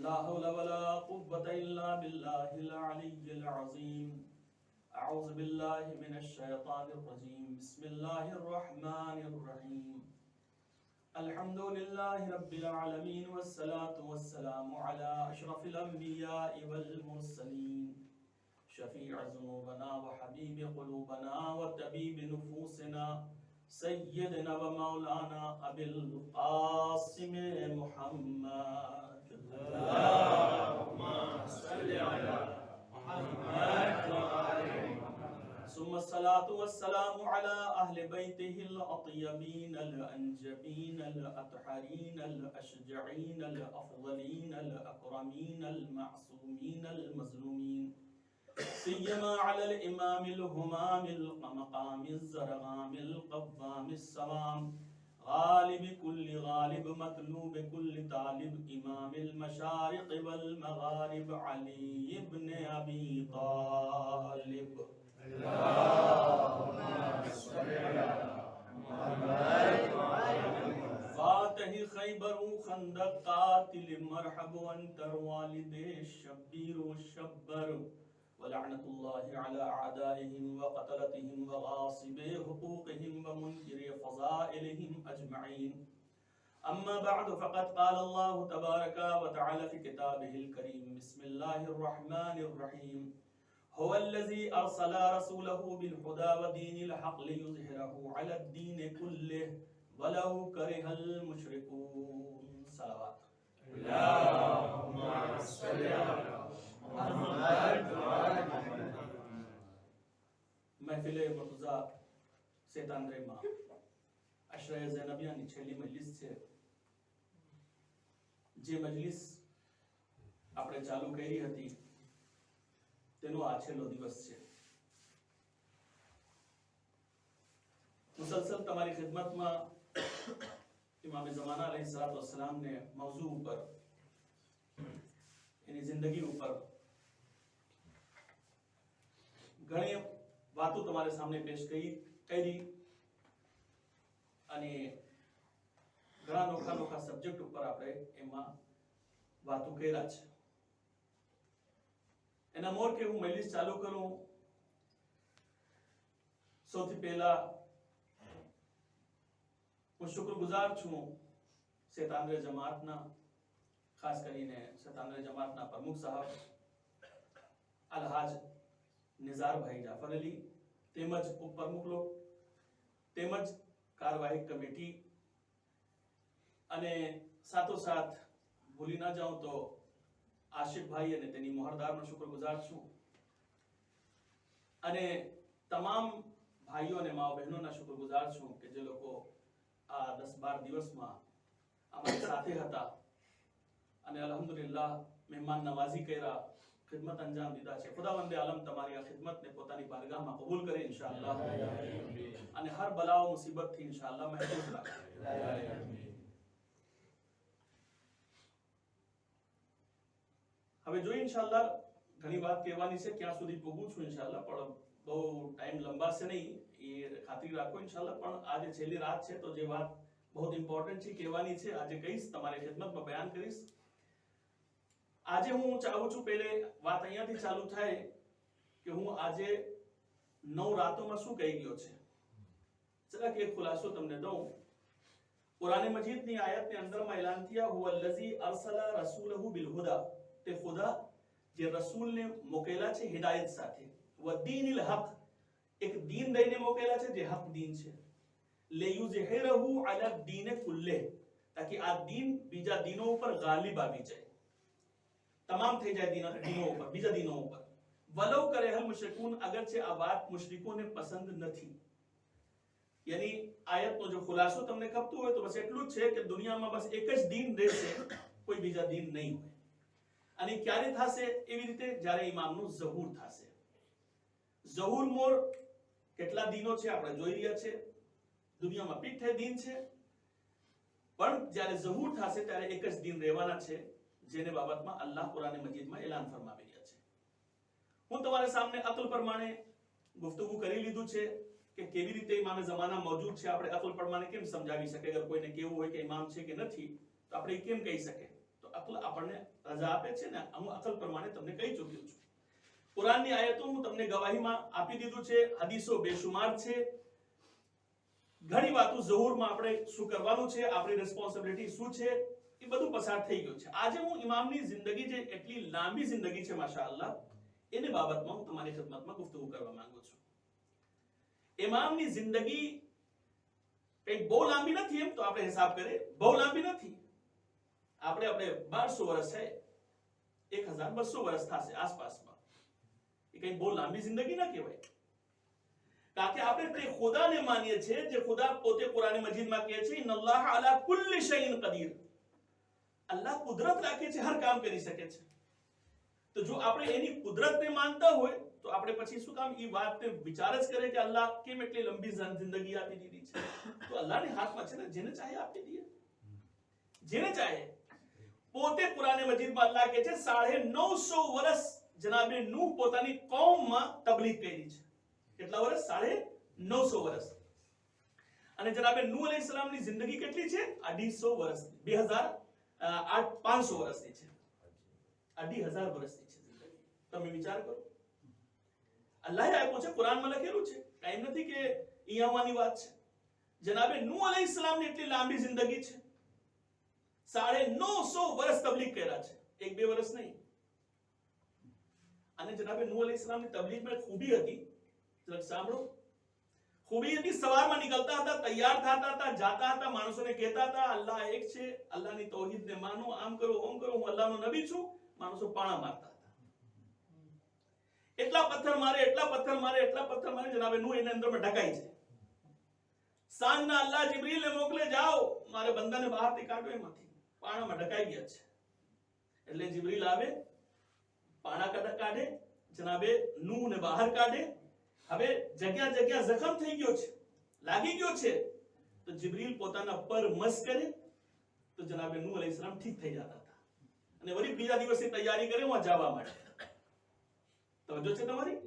لا حول ولا قوة إلا بالله العلي العظيم. أعوذ بالله من الشيطان الرجيم. بسم الله الرحمن الرحيم. الحمد لله رب العالمين والصلاة والسلام على أشرف الأنبياء والمرسلين شفيع ذنوبنا وحبيب قلوبنا وطبيب نفوسنا سيدنا ومولانا أبي القاسم محمد. اللهم صل على محمد وآل محمد. ثم الصلاة والسلام على أهل بيته الأطيبين الأنجبين الأطهرين الأشجعين الأفضلين الأكرمين المعصومين المظلومين، سيما على الإمام الهمام المقام الزرغام القوام السوام غالب كل غالب مطلوب كل طالب إمام المشارق والمغارب علي بن أبي طالب. اللهم صل على محمد وعلى محمد. فاتح خيبر خندق قاتل مرحب وانتر والد الشبير والشبر ولعنة الله على أعدائهم وقتلتهم وغاصبي حقوقهم ومنكري فضائلهم أجمعين. أما بعد فقد قال الله تبارك وتعالى في كتابه الكريم. بسم الله الرحمن الرحيم. هو الذي أرسل رسوله بالهدى ودين الحق ليظهره على الدين كله ولو كره المشركون. صلوات. اللهم صل على محمد وآل محمد. महफिल मुर्तज़ा सेतांद्रेमा અશરાએ ઝૈનબિયાની છેલ્લી મજલિસ છે. જે મજલિસ આપણે ચાલુ કરી હતી તેનો આ છેલ્લો દિવસ છે. મુસલસલ તમારી ખિદમતમાં ઇમામ ज़माना अलैहिस्सलातु वस्सलाम ने मौजू ઉપર એની જિંદગી ઉપર ઘણી વાતો તમારે સામે પેશ કરી અને ઘણા નોખા સબ્જેક્ટ ઉપર આપણે એમાં વાતો કર્યા છે. એના મોર કે હું મજલિસ ચાલુ કરું સૌથી પહેલા હું શુક્રગુજાર છું શેતાંદ્રે જમાતના, ખાસ કરીને શેતાંદ્રે જમાતના પ્રમુખ સાહેબ અલહાજ નિઝાર ભાઈ જાફર અલી તેમજ ઉપપ્રમુખ લોક તેમજ કાર્યવાહી કમિટી અને સાથોસાથ ભૂલી ના જાઉં તો આશિક ભાઈ અને તેની મોહરદારનો શુક્રગુજાર છું અને તમામ ભાઈઓ અને માઓ બહેનોના શુક્રગુજાર છું કે જે લોકો આ 10-12 દિવસમાં અમારી સાથે હતા અને અલ્હમ્દુલિલ્લાહ મહેમાન નવાજી કર્યા, ખિદમત અંજામ દીધા છે. ખુદાવંદે આલમ તમારી આ ખિદમતને પોતાની બારગાહમાં કબૂલ કરે ઇન્શાઅલ્લાહ અને હર બલાઓ મુસીબતથી ઇન્શાઅલ્લાહ મહેફૂઝ રાખે. હવે જોઈએ ઇન્શાઅલ્લાહ ઘણી વાત કહેવાની છે, ક્યાં સુધી પહોંચું છું ઇન્શાઅલ્લાહ, પણ બહુ ટાઈમ લંબાશે નહીં એ ખાતરી રાખો ઇન્શાઅલ્લાહ. પણ આજે છેલ્લી રાત છે તો જે વાત બહુ ઇમ્પોર્ટન્ટ છે કહેવાની છે આજે કહીશ, તમારી ખિદમતમાં બયાન કરીશ. આજે હું ચાહું છું પહેલે વાત અહીંયાથી ચાલુ થાય કે હું આજે 9 રાતોમાં શું કહી ગયો છે. જરા કે ખુલાસો તમને દઉં. કુરાન મજીદની આયતની અંદરમાં એલાન થયા હુવા અલ્લઝી અરસલા રસૂલહુ બિલ હુદા, તે ખુદા જે રસૂલને મોકલેલા છે હિદાયત સાથે, વદીનિલ હક, એક દીન દઈને મોકલેલા છે જે હક દીન છે, લેયુઝહિરહુ અલા દીન કુલ્લે, તાકી આ દીન બીજા દીનો ઉપર ગાલિબ આવી જાય, તમામ થઈ જાય દીનો ઉપર, બીજા દીનો ઉપર. વલૌ કરેહલ મુશરિકૂન, અગરચે આ વાત મુશરિકોને પસંદ નથી. યાની આયતનો જો ખુલાસો તમને ખપતો હોય તો બસ એટલું જ છે કે દુનિયામાં બસ એક જ દીન રહેશે, કોઈ બીજા દીન નહીં હોય. અને ક્યારે થશે? એવી રીતે જ્યારે ઇમામનું ઝહૂર થશે. ઝહૂર મોર કેટલા દીનો છે આપણે જોઈ રહ્યા છે, દુનિયામાં પીઠે દીન છે, પણ જ્યારે ઝહૂર થશે ત્યારે એક જ દીન રહેવાના છે, જેને બાબતમાં અલ્લાહ કુરાન મજીદમાં એલાન ફરમાવી રહ્યા છે. હું તમારા સામે અકલ પ્રમાણે ગુફ્તગુ કરી લીધું છે કે કેવી રીતે ઇમામે ज़माना મौजूद છે. આપણે અકલ પ્રમાણે કેમ સમજાવી શકે? અગર કોઈને કેવું હોય કે ઇમામ છે કે નથી તો આપણે કેમ કહી શકે? તો અકલ અક્લ આપણને રજા આપે છે ને હું અકલ પ્રમાણે તમને કહી ચૂક્યો છું. કુરાનની આયતો હું તમને ગવાહીમાં આપી દીધું છે, હદીસો બેશુમાર છે, ઘણી વાતો ઝહુરમાં આપણે શું કરવાનું છે, આપણી રિસ્પોન્સિબિલિટી શું છે, એ બધું પસાર થઈ ગયું છે. આજે હું ઇમામની જિંદગી જે એટલી લાંબી જિંદગી છે માશાઅલ્લાહ, એની બાબતમાં હું તમારી ખિદમતમાં ગુફ્તગુ કરવા માંગુ છું. ઇમામની જિંદગી કઈ બહુ લાંબી નથી, એમ તો આપણે હિસાબ કરીએ બહુ લાંબી નથી. આપણે 1200 વર્ષ છે, 1200 વર્ષ થશે આસપાસમાં. એ કઈ બહુ લાંબી જિંદગી ના કહેવાય, કારણ કે આપણે તે ખુદાને માનીએ છીએ જે ખુદા પોતે કુરાન મજીદમાં કહે છે ઇન્નલ્લાહ અલા કુલ્લી શૈઇન કદીર. અલ્લાહ કુદરત રાખે છે, હર કામ કરી શકે છે. તો જો આપણે એની કુદરતને માનતા હોય તો આપણે પછી શું કામ એ વાતને વિચાર જ કરે કે અલ્લાહ કેમ એટલી લંબી જિંદગી આપી દીધી છે? તો અલ્લાહની હાથમાં છે ને, જેને ચાહે આપી દે, જેને ચાહે. પોતે કુરાન મજીદમાં અલ્લાહ કહે છે 950 વર્ષ જનાબે નૂહ પોતાની કૌમમાં તબલીગ કરી છે. કેટલા વર્ષ? 950 વર્ષ. અને જનાબે નૂહ અલૈહિસ્સલામની જિંદગી કેટલી છે? 250 વર્ષ, 500 વર્ષની છે, 2,500 વર્ષની છે જિંદગી. તમે વિચાર કરો, અલ્લાહે આપ્યું છે, કુરાનમાં લખેલું છે, કાઈ નથી કે ઈયાવાની વાત છે. જનાબે નૂહ અલૈહિસ્સલામની એટલી લાંબી જિંદગી છે, 950 વર્ષ તબલીગ કર્યા છે, 1-2 વર્ષ નહીં. અને જનાબે નૂહ અલૈહિસ્સલામની તબલીગમાં ખૂબી હતી, જરાક સાંભળો. ખૂબી હતી, સવારમાં નીકળતા હતા, તૈયાર થતા હતા, જાતા હતા, માણસોને કહેતા હતા અલ્લાહ એક છે, અલ્લાહની તૌહીદને માનો, આમ કરો, ઓમ કરો, હું અલ્લાહનો નબી છું. માણસો પાણા મારતા હતા, એટલા પથ્થર મારે, એટલા પથ્થર મારે, એટલા પથ્થર મારે, જનાબે નૂહ એની અંદરમાં ઢકાઈ છે. સાંજના અલ્લાહ જિબ્રીલને મોકલે, જાઓ મારે બંદાને બહારથી કાઢો, એમાંથી પાણામાં ઢકાઈ ગયા છે. એટલે જિબ્રીલ આવે, પાણા કાઢે, જનાબે નૂહને બહાર કાઢે. હવે જગ્યા જગ્યા જખમ થઈ ગયો છે, લાગી ગયો છે, તો જિબ્રીલ પોતાના પર મસ કરે તો જનાબે નૂહ અલૈહિસ્સલામ ઠીક થઈ જતા હતા. અને વળી બીજા દિવસની તૈયારી કરે વહાં જવા માટે. તવજ્જો છે તમારી?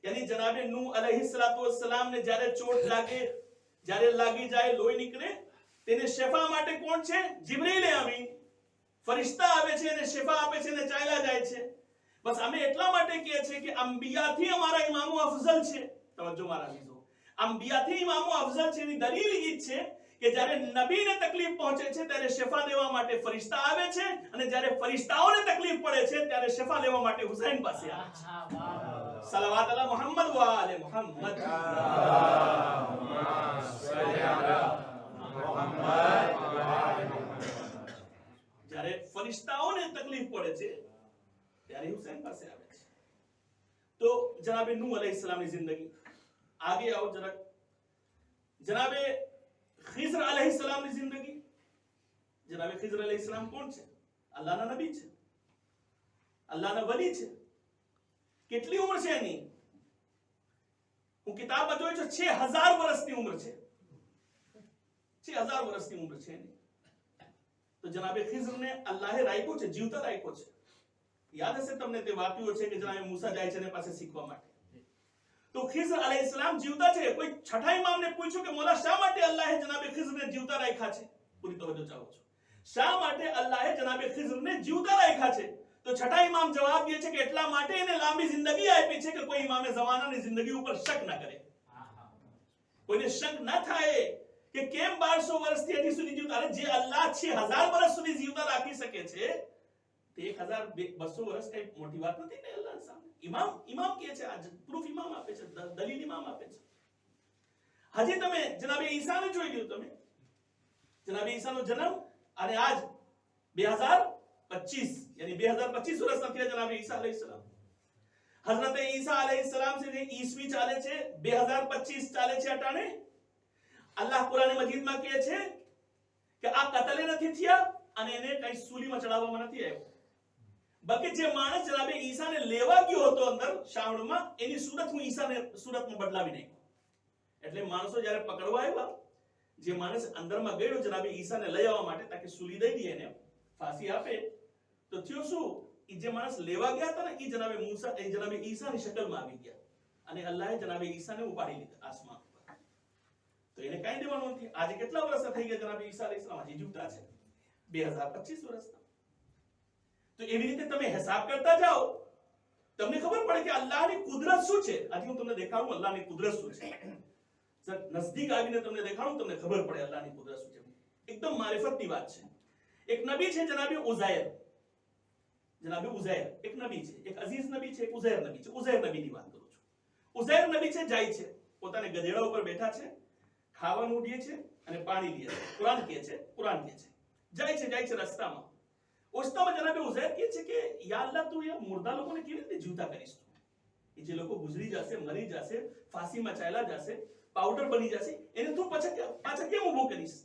યાની જનાબે નૂહ અલૈહિસ્સલામને જ્યારે ચોટ લાગે, જ્યારે લાગી જાય, લોહી નીકળે, તેને શફા માટે કોણ છે? જિબ્રીલ આમીન, ફરિશ્તા આવે છે અને શફા આપે છે અને ચાલ્યા જાય છે. બસ અમે એટલા માટે કહીએ છીએ કે અંબિયાથી અમારા ઇમામો અફઝલ છે. તવજ્જો મારા બીજો, અંબિયાથી ઇમામો અફઝલ છે. એની દલીલ એ છે કે જ્યારે નબીને તકલીફ પહોંચે છે ત્યારે શફા દેવા માટે ફરિશ્તા આવે છે, અને જ્યારે ફરિશ્તાઓને તકલીફ પડે છે ત્યારે શફા લેવા માટે હુસૈન પાસે આવે છે. સલાવત અલા મુહમ્મદ વ આલે મુહમ્મદ. જ્યારે ફરિશ્તાઓને તકલીફ પડે છે ત્યારે હુસૈન પાસે આવે છે. તો જનાબે નૂહ અલૈહિસ્સલામની જિંદગી. આગે આવો જરાક. જનાબે ખિઝર અલૈહિસ્સલામની જિંદગી. જનાબે ખિઝર અલૈહિસ્સલામ કોણ છે? અલ્લાહના નબી છે, અલ્લાહના વલી છે. કેટલી ઉંમર છે એની? હું કિતાબમાં જોયું છે 6000 વર્ષની ઉંમર છે, 6000 વર્ષની ઉંમર છે એની. તો જનાબે ખિઝરને અલ્લાહે રાખ્યો છે, જીવતા રાખ્યો છે. યાદ હશે તમને તે વાક્યો છે કે જનાબે મૂસા જાય છે એની પાસે શીખવા માટે. તો ખિઝર અલૈહિસ્સલામ જીવતા છે. કોઈ છઠ્ઠા ઇમામને પૂછ્યું કે મોલા શા માટે અલ્લાહે જનાબે ખિઝરને જીવતા રાખ્યા છે? પૂરી તવજ્જો ચાહું છું. શા માટે અલ્લાહે જનાબે ખિઝરને જીવતા રાખ્યા છે? તો છઠ્ઠા ઇમામ જવાબ દે છે કે એટલા માટે એને લાંબી જિંદગી આપી છે કે કોઈ ઇમામે ઝમાનાની જિંદગી ઉપર શક ન કરે, કોઈને શક ન થાય કે કેમ 1200 વર્ષથી હજી સુધી જીવતા. અરે જે અલ્લાહ 6000 વર્ષ સુધી જીવતા રાખી શકે છે, 1200 વર્ષ કઈ મોટી વાત નથી ને અલ્લાહ સામે. ઇમામ કહે છે, આ પ્રૂફ ઇમામ આપે છે, દલીલ ઇમામ આપે છે. હજી તમે જનાબે ઈસાને જોઈ લ્યો. તમે જનાબે ઈસાનો જન્મ અને આજ 2025 यानी 2025 વર્ષ થયા જનાબે ઈસા અલૈહિસ્સલામ. હઝરત ઈસા અલૈહિસ્સલામ से ईस्वी ચાલે છે, 2025 ચાલે છે અટાણે. અલ્લાહ કુરાન મજીદમાં કહે છે કે આ કતલે નથી થયા અને એને કઈ સૂલીમાં ચડાવવામાં નથી આવ્યો. બલ્કે જે માણસ જનાબે ઈસાને લેવા ગયો હતો અંદર શામમાં, એની સુરત હું ઈસાને સુરતમાં બદલાવી નાખ્યો. એટલે માણસો જ્યારે પકડવા આવ્યા, જે માણસ અંદરમાં ગયો જનાબે ઈસાને લઈ આવવા માટે તાકે સૂલી દઈ દે, એને ફાંસી આપે, તો થયો શું? એ જે માણસ લેવા ગયા હતા ને એ જનાબે મૂસા, એ જનાબે ઈસાની શકલમાં આવી ગયા અને અલ્લાહે જનાબે ઈસાને ઉપાડી લીધા આસમાન પર. તો એને કાઈ દેવાનું નથી. આજે કેટલા વર્ષ થઈ ગયા જનાબે ઈસા અલૈહિસ્સલામ? હજી જીવતા છે, 2025 વર્ષના. તો એવી રીતે તમે હિસાબ કરતા જાઓ, તમને ખબર પડે કે અલ્લાહની કુદરત શું છે. આજે હું તમને દેખાડું અલ્લાહની કુદરત શું છે. નજદીક આવીને તમને દેખાડું, તમને ખબર પડે અલ્લાહની કુદરત શું છે. એકદમ મારિફતની વાત છે. એક નબી છે જનાબે ઉઝૈર. જનાબે ઉઝૈર એક નબી છે, એક અઝીઝ નબી છે, એક ઉઝૈર નબી છે. ઉઝૈર નબીની વાત કરું છું. ઉઝૈર નબી છે, જાય છે, પોતાને ગધેડા ઉપર બેઠા છે, ખાવાનું ઉડીએ છે અને પાણી લે છે. કુરાન કહે છે જાય છે રસ્તામાં. ઓસ્તામાં જનાબે ઉઝૈર કહે છે કે યા અલ્લાહ, તું યાર મુર્દા લોકોને કેવી રીતે જીવતા કરીશ? તું જે લોકો ગુજરી જશે, મરી જશે, ફાંસીમાં ચાલ્યા જશે, પાવડર બની જશે, એને તું પાછા કેમ ઊભો કરીશ?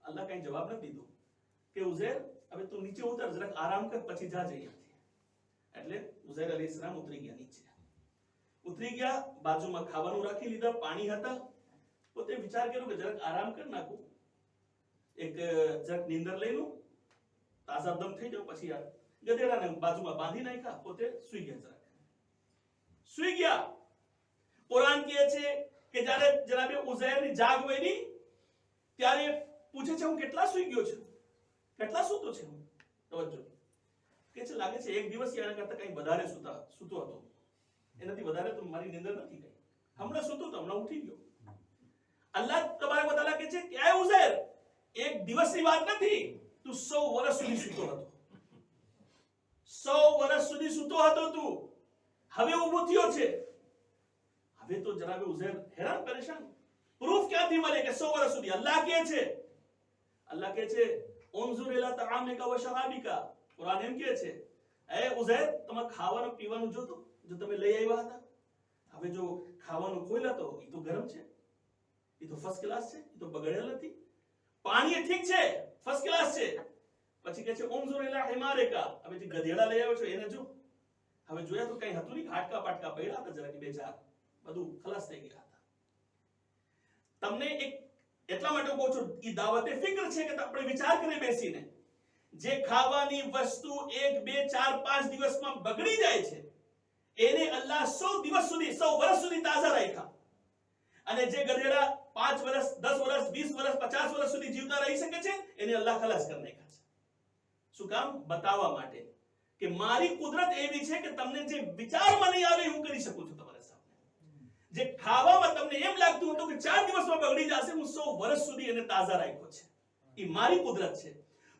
અલ્લાહ કઈ જવાબ નથી દીધો કે ઉઝૈર હવે તું નીચે ઉતર, જરાક આરામ કર, પછી જા જઈએ. એટલે ઉઝૈર અલૈહિસ્સલામ ઉતરી ગયા નીચે. ઉતરી ગયા, બાજુમાં ખાવાનું રાખી લીધા, પાણી હતા. પોતે વિચાર કર્યો કે જરાક આરામ કરી નાખું, એક જરાક નીંદર લઈ લઉં, તાજા દમ થઈ જાવ, પછી યાર ગધેડાને બાજુમાં બાંધી નાખ્યા, પોતે સુઈ ગયા. જરાક સુઈ ગયા. કુરાન કહે છે કે જ્યારે જનાબે ઉઝૈરની જાગ વળી ત્યારે પૂછે છે હું કેટલા સુઈ ગયો છું, કેટલા સૂતો છે હું? તવજ્જો કે છે લાગે છે એક દિવસ યાર કરતા કઈ વધારે સૂતો હતો, એનાથી વધારે તો મારી નીંદર નથી ગઈ. હમણાં સૂતો તો હમણાં ઉઠી ગયો. અલ્લાહ તબારક વ તઆલા કહે છે કે એ ઉઝૈર, એક દિવસની વાત નથી, તું 100 વર્ષ સુધી સૂતો હતો. 100 વર્ષ સુધી સૂતો હતો તું, હવે ઊભો થયો છે. હવે તો જનાબે ઉઝૈર હેરાન પરેશાન, પ્રૂફ ક્યાંથી મળે કે 100 વર્ષ સુધી? અલ્લાહ કહે છે ઉન્ઝુર ઇલા તઆમિકા વ શરાબિકા. કુરાન એમ કહે છે એ ઉઝૈર, તમારે ખાવાનું પીવાનું જો તમે લઈ આવ્યા હતા, હવે જો ખાવાનું ખોલ્યા તો એ તો ગરમ છે, એ તો ફર્સ્ટ ક્લાસ છે, એ તો બગડેલ નથી. પાણી ઠીક છે, ફર્સ્ટ ક્લાસ છે. પછી કહે છે ઉન્ઝુર ઇલા હિમારિકા, હવે જે ગધેડા લઈ આવ્યો છો એને જો. હવે જોયા તો કઈ હતું નહીં, હાડકા પાટકા પડ્યા હતા જરા કે બે ચાર, બધું ખલાસ થઈ ગયા હતા. તમને એક એટલા માટે કહું છું, ઈ દાવતે ફિક્ર છે કે આપણે વિચાર કરી બેસીને, જે ખાવાની વસ્તુ 1 2 4 5 દિવસમાં બગડી જાય છે, એને અલ્લાહ 100 દિવસ સુધી 100 વર્ષ સુધી તાજા રાખ્યા. અને જે ગધેડા 5 વર્ષ 10 વર્ષ 20 વર્ષ 50 વર્ષ સુધી જીવતા રહી શકે છે, એને અલ્લાહ ખલાસ કરી નાખ્યા છે. શું કામ? બતાવવા માટે કે મારી કુદરત એવી છે કે તમને જે વિચારમાં નહીં આવે હું કરી શકું છું તમારા સામે. જે ખાવામાં તમને એમ લાગતું હતું કે 4 દિવસમાં બગડી જશે, હું 100 વર્ષ સુધી એને તાજા રાખ્યો છે. એ મારી કુદરત છે.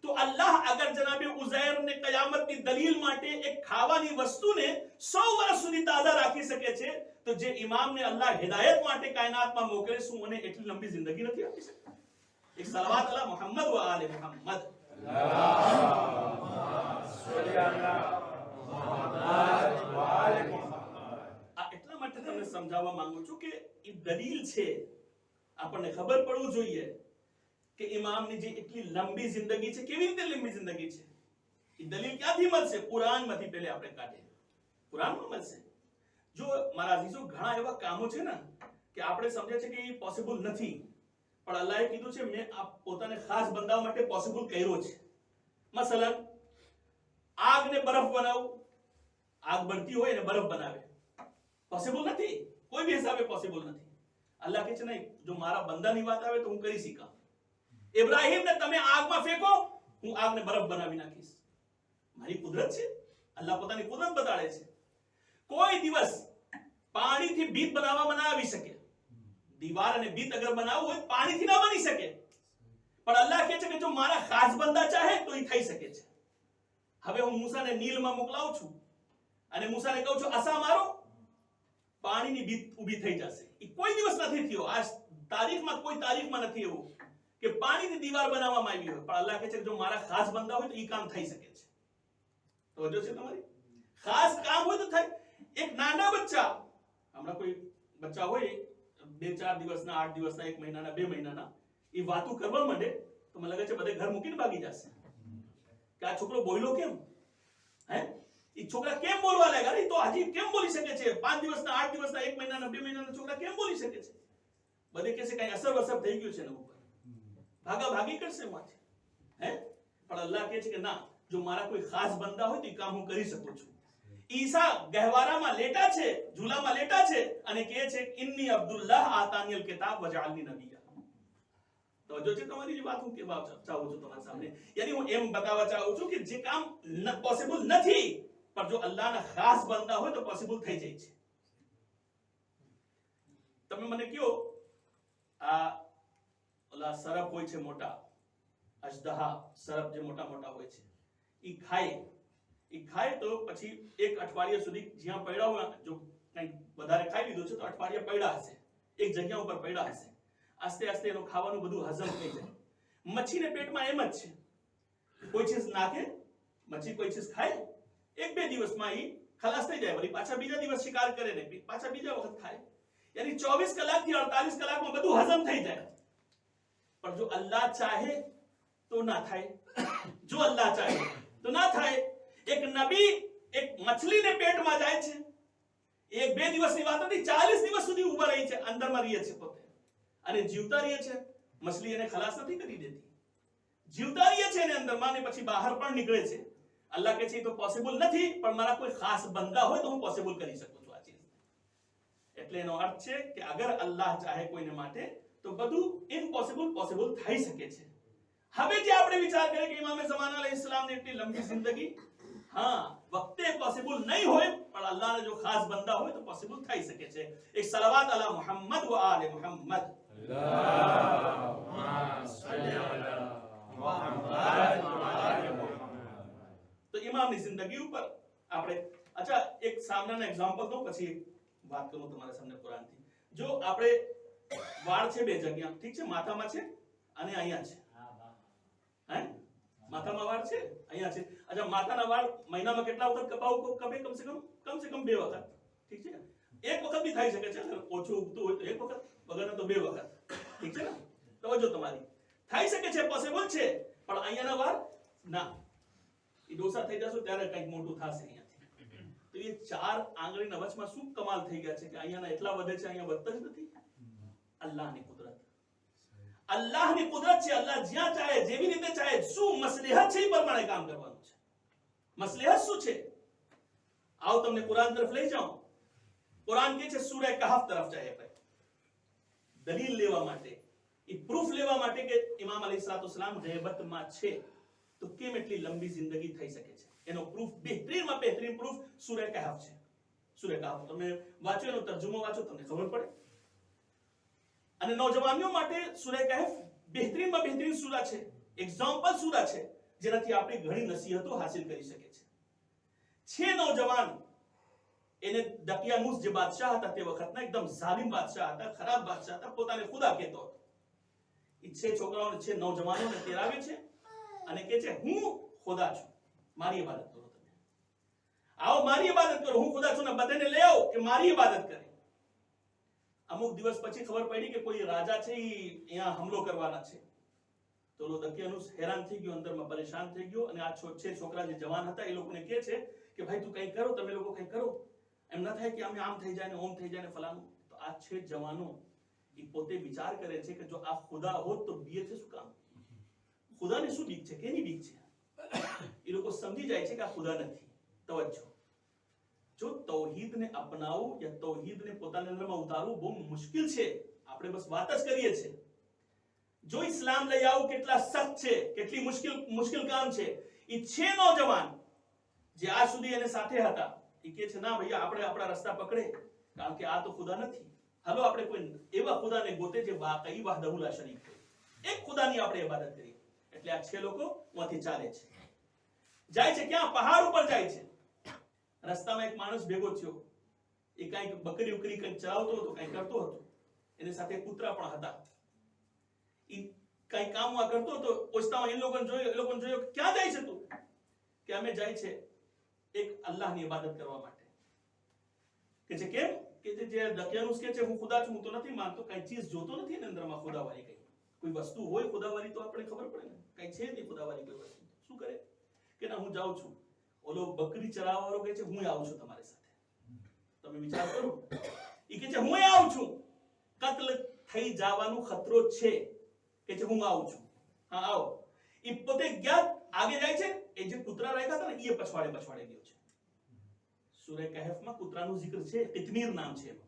તો અલ્લાહ અગર જનાબે ઉઝૈર ને કયામતની દલીલ માટે એક ખાવાની વસ્તુને 100 વર્ષ સુધી તાજા રાખી શકે છે, તો જે ઇમામને અલ્લાહ હિદાયત માટે કાયનાતમાં મોકલે, શું મને એટલી લંબી જિંદગી નથી આપી શકતા? એક સલાવત અલા મુહમ્મદ વ આલે મુહમ્મદ. એટલા માટે તમને સમજાવવા માંગુ છું કે એ દલીલ છે, આપણને ખબર પડવું જોઈએ કે ઇમામની જે એટલી લંબી જિંદગી છે, કેવી રીતે લંબી જિંદગી છે, એ દલીલ ક્યાંથી મળશે? કુરાનમાંથી પહેલે આપણે કાઢીએ, કુરાનમાં મળશે. જો મારા અઝીઝો, ઘણા એવા કામો છે ને કે આપણે સમજે છે કે એ પોસિબલ નથી, પણ અલ્લાહે કીધું છે મેં આ પોતાને ખાસ બંધાવા માટે પોસિબલ કર્યો છે. મસલન આગને બરફ બનાવું, આગ બનતી હોય અને બરફ બનાવે, પોસિબલ નથી, કોઈ બી હિસાબે પોસિબલ નથી. અલ્લાહ કહે છે નહીં, જો મારા બંદાની વાત આવે તો હું કરી શીખા. ઇબ્રાહીમને તમે આગમાં ફેંકો, હું આગને બરફ બનાવી નાખીશ. મારી કુદરત છે. અલ્લાહ પોતાની કુદરત બતાડે છે. કોઈ દિવસ પાણીથી ભીત બનાવવામાં ના આવી શકે. દીવાર અને ભીત અગર બનાવવું હોય પાણીથી ના બની શકે, પણ અલ્લાહ કહે છે કે જો મારા ખાસ બંદા ચાહે તો એ થઈ શકે છે. હવે હું મૂસાને નીલમાં મોકલાવું છું અને મૂસાને કહું છું આસા મારો, પાણીની ભીત ઊભી થઈ જશે. એ કોઈ દિવસ નથી થયો, આ તારીખમાં કોઈ તારીખમાં નથી એવું કે પાણીની દીવાર બનાવવામાં આવી હોય, પણ અલ્લાહ કહે છે કે જો મારા ખાસ બંદા હોય તો એ કામ થઈ શકે છે. તો જો છે તમારી ખાસ કામ હોય તો થાય. એક નાના બચ્ચા, હમણાં કોઈ બચ્ચા હોય 2-4 દિવસના, 8 દિવસના, 1 મહિનાના, 2 મહિનાના, એ વાતો કરવા માંડે તો મને લાગે છે બધે ઘર મૂકીને ભાગી જશે કે આ છોકરો બોલ્યો કેમ? હે, એ છોકરા કેમ બોલવા લાગ્યા? અરે તો હજી કેમ બોલી શકે છે? 5 દિવસના, 8 દિવસના, 1 મહિનાના, 2 મહિનાના છોકરા કેમ બોલી શકે છે? બધે કહે છે કઈ અસર વસર થઈ ગયું છે ને ઉપર, ભાગા ભાગી કરશે માંથી. હે, પણ અલ્લાહ કહે છે કે ના, જો મારા કોઈ ખાસ બંદા હોય તો એ કામ હું કરી શકું છું. ઈસા ગહેવારામાં લેટા છે, ઝૂલામાં લેટા છે અને કહે છે ઇન્ની અબ્દુલ્લાહ આતાનીલ કિતાબ વજઅલની નબિયા. તો જો છે તમારી જે વાત હું કહેવા ચાહું છું તમારા સામે, યાની હું એમ બતાવવા ચાહું છું કે જે કામ પોસિબલ નથી પણ જો અલ્લાહના ખાસ બંદા હોય તો પોસિબલ થઈ જાય છે. તમે મને કયો આ ઓલા સરપ હોય છે મોટા, અજદહા સરપ જે મોટા મોટા હોય છે, ઈ ખાય તો પછી એક અઠવાડિયા સુધી જ્યાં પડ્યા હોય, જો કંઈક વધારે ખાઈ લીધું છે તો અઠવાડિયા પડ્યા હશે, એક જગ્યા ઉપર પડ્યા હશે, આસ્તે આસ્તે એનું ખાવાનું બધું હજમ થઈ જાય. મચ્છીને પેટમાં એમ જ છે, કોઈ ચીજ નાખે, મચ્છી કોઈ ચીજ ખાય, એક બે દિવસમાં ઈ ખલાસ થઈ જાય, વળી પાછા બીજા દિવસ શિકાર કરે ને પાછા બીજા વખત ખાય, યાની 24 કલાકથી 48 કલાકમાં બધું હજમ થઈ જાય. પણ જો અલ્લાહ ચાહે તો ના થાય, જો અલ્લાહ ચાહે તો ના થાય. એક નબી એક મછલીને પેટમાં જાય છે, એક બે દિવસની વાત નથી, 40 દિવસ સુધી ઊભા રહી છે, અંદરમાં રહે છે પોતે અને જીવતા રહે છે. મછલી એને ખલાસ નથી કરી દેતી, જીવતા રહે છે એને અંદરમાં ને પછી બહાર પણ નીકળે છે. અલ્લાહ કહે છે તો પોસિબલ નથી, પણ મારા કોઈ ખાસ બંદા હોય તો હું પોસિબલ કરી શકું છું આ ચીજ. એટલે એનો અર્થ છે કે અગર અલ્લાહ ચાહે કોઈને માટે તો બધું ઇમ્પોસિબલ પોસિબલ થઈ શકે છે. હવે જે આપણે વિચાર કરીએ કે ઇમામ ઝમાન અલૈહિસ્સલામની એટલી લંબી જિંદગી, હા વક્તે પોસિબલ નહીં હોય પણ અલ્લાહના જો ખાસ બંદા હોય તો પોસિબલ થઈ શકે છે. એક સલાવત અલા મુહમ્મદ વ આલે મુહમ્મદ. અલ્લાહુમ્મા સલ્લી અલા મુહમ્મદ વ આલે મુહમ્મદ. તો ઇમામની જિંદગી ઉપર આપણે અચ્છા એક સામાન્ય એક્ઝામ્પલ દઉં પછી વાત કરું તમારા સામે કુરાનથી. જો આપણે વાળ છે બે જગ્યા, ઠીક છે, માથામાં છે અને અહીંયા છે, હે માથામાં વાળ છે અહીંયા છે. અચ્છા માથાના વાળ મહિનામાં કેટલા વખત કપાવું? કપે કમસે કમ 2 વખત, ઠીક છે. એક વખત બી થઈ શકે છે, ઓછું ઉગતું હોય તો એક વખત, વગર તો 2 વખત, ઠીક છે ને. તો જો તમારી થઈ શકે છે, પોસિબલ છે, પણ અહીંયાના વાળ ના, એ ડોસા થઈ જશે ત્યારે કંઈક મોટું થશે અહીંયાથી. તો એ 4 આંગળીના વચમાં શું કમાલ થઈ ગયા છે કે અહીંયાના એટલા વધે છે, અહીંયા વધતા જ નથી. અલ્લાહની કુદરત, અલ્લાહની કુદરત છે. અલ્લાહ જ્યાં ચાહે જેવી રીતે ચાહે, શું મસલહત છે એ પ્રમાણે કામ કરવાનું છે. મસલહત શું છે? આવો તમને કુરાન તરફ લઈ જાઉં. કુરાન કહે છે સૂરા કહફ તરફ જાય આપણે દલીલ લેવા માટે, એ પ્રૂફ લેવા માટે કે ઇમામ અલૈહિસ્સલામ ગૈબતમાં છે તો કેમ એટલી લંબી જિંદગી થઈ શકે છે. એનો પ્રૂફ બહેતરીનમાં બહેતરીન પ્રૂફ સૂરા કહફ છે. સૂરા કહફ તમે વાંચો, એનો તર્જુમો વાંચો, તમને ખબર પડે. અને નોજવાનીઓ માટે સૂરા કહફ બહેતરીનમાં બહેતરીન સૂરા છે, એક્ઝામ્પલ સૂરા છે, જેનાથી આપણે ઘણી નસીહતો હાસિલ કરી શકે છે. 6 નોજવાન, એને દકિયાનુસ જે બાદશાહ હતા તે વખતના એકદમ ઝાલિમ બાદશાહ હતા, ખરાબ બાદશાહ હતા, પોતાને ખુદા કહેતો હતો. એ 6 છોકરાઓને 6 નોજવાનોને તેરાવે છે અને કહે છે હું ખુદા છું, મારી ઇબાદત કરો તમે, આવો મારી ઇબાદત કરો, હું ખુદા છું ને બધાને લઈ આવો કે મારી ઇબાદત કરે. અમુક દિવસ પછી ખબર પડી કે કોઈ રાજા છે એ અહીંયા હુમલો કરવાના છે. તો દકિયાનુસ હેરાન થઈ ગયો, અંદરમાં પરેશાન થઈ ગયો અને આ 6 છોકરા જે જવાન હતા એ લોકોને કહે છે કે ભાઈ તું કંઈ કરો, તમે લોકો કંઈ કરો, એમ ના થાય કે અમે આમ થઈ જાય ને ઓમ થઈ જાય ને ફલાનું. તો આ 6 જવાનો એ પોતે વિચાર કરે છે કે જો આ ખુદા હોત તો બીએ છે શું કામ? ખુદાને શું બીક છે, કેની બીક છે? એ લોકો સમજી જાય છે કે આ ખુદા નથી. તવજ્જો, જો તૌહીદને અપનાવવું યા તૌહીદને પોતાના અંદરમાં ઉતારવું બહુ મુશ્કેલ છે. આપણે બસ વાત જ કરીએ છીએ. જો ઇસ્લામ લઈ આવું કેટલા સખ્ત છે, કેટલી મુશ્કેલ કામ છે. એ 6 નોજવાન જે આજ સુધી એને સાથે હતા એ કહે છે ના ભૈયા આપણે આપણા રસ્તા પકડે, કારણ કે આ તો ખુદા નથી. હાલો આપણે કોઈ એવા ખુદાને ગોતે જે વાકઈ વહદહુ લા શરીક હોય, એક ખુદાની આપણે ઇબાદત કરીએ. એટલે આ 6 લોકો ત્યાંથી ચાલે છે, જાય છે ક્યાં? પહાડ ઉપર જાય છે. રસ્તામાં એક માણસ ભેગો થયો, એ કંઈક બકરી ઉકરી કંઈક ચરાવતો હતો, કંઈક કરતો હતો, એની સાથે કૂતરા પણ હતા. એ કંઈ કામ કરતો હતો, પોસ્તામાં એ લોકોને જોયો ક્યાં જાય છે તું? કે અમે જાય છે એક અલ્લાહની ઇબાદત કરવા માટે. કે છે કેમ? કે જે દકિયાનુસ કે છે હું ખુદા છું, હું તો નથી માનતો, કઈ ચીજ જોતો નથી ને અંદરમાં ખુદાવાળી કઈ. કોઈ વસ્તુ હોય ખુદાવાળી તો આપણે ખબર પડે ને, કઈ છે નહીં ખુદાવાળી કોઈ વસ્તુ. શું કરે કે ના હું જાઉં છું, ઓલો બકરી ચરાવવાળો કહે છે હું આવું છું તમારી સાથે. તમે વિચાર કરો, એ કહે છે હું આવું છું, કત્લ થઈ જવાનું ખતરો છે, કે છે હું આવું છું, હા આવો. એ પોતે ગયા, આગે જાય છે. એ જે કૂતરા રાખ્યા હતા ને એ પછવાડે ગયો છે. સૂરે કહફમાં કૂતરાનું જિક્ર છે, તિતમીર નામ છે એનું,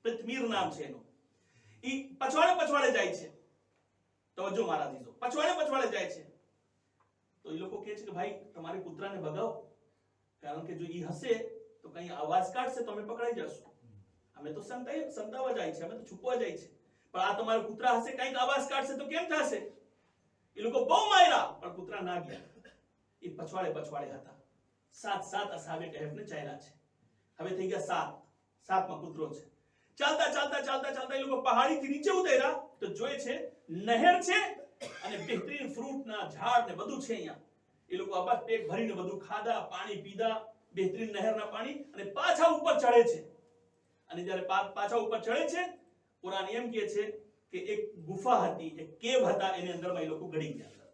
તિતમીર નામ છે એનું. એ પછવાડે જાય છે. તવજ્જો મારા દીજો, પછવાડે જાય છે. તો એ લોકો કહે છે કે ભાઈ તમારે કૂતરાને ભગાવો, કારણ કે જો એ હશે તો કઈ અવાજ કાઢશે તો અમે પકડાઈ જશું. અમે તો સંતાવા જાય છે, અમે તો છુપવા જાય છે, પણ આ તમારો કૂતરા હશે કઈક અવાજ કાઢશે તો કેમ થશે? એ લોકો બહુ માર્યા પણ કૂતરા ના ગયા. એ પછવાડે હતા. 7 અસહાબે કહેફને ચાલ્યા છે. હવે થઈ ગયા 7માં કૂતરો છે. ચાલતા એ લોકો પહાડીથી નીચે ઉતર્યા તો જોઈ છે નહેર છે અને બહેતરીન ફ્રૂટના ઝાડ ને બધું છે અહીંયા. એ લોકો આબાદ પેટ ભરીને બધું ખાધા, પાણી પીધા, બહેતરીન નહેરના પાણી, અને પાછા ઉપર ચડે છે. અને જ્યારે પાછા ઉપર ચડે છે, કુરાન એમ કહે છે કે એક ગુફા હતી, એક કેવ હતા, એની અંદરમાં એ લોકો ગળી ગયા.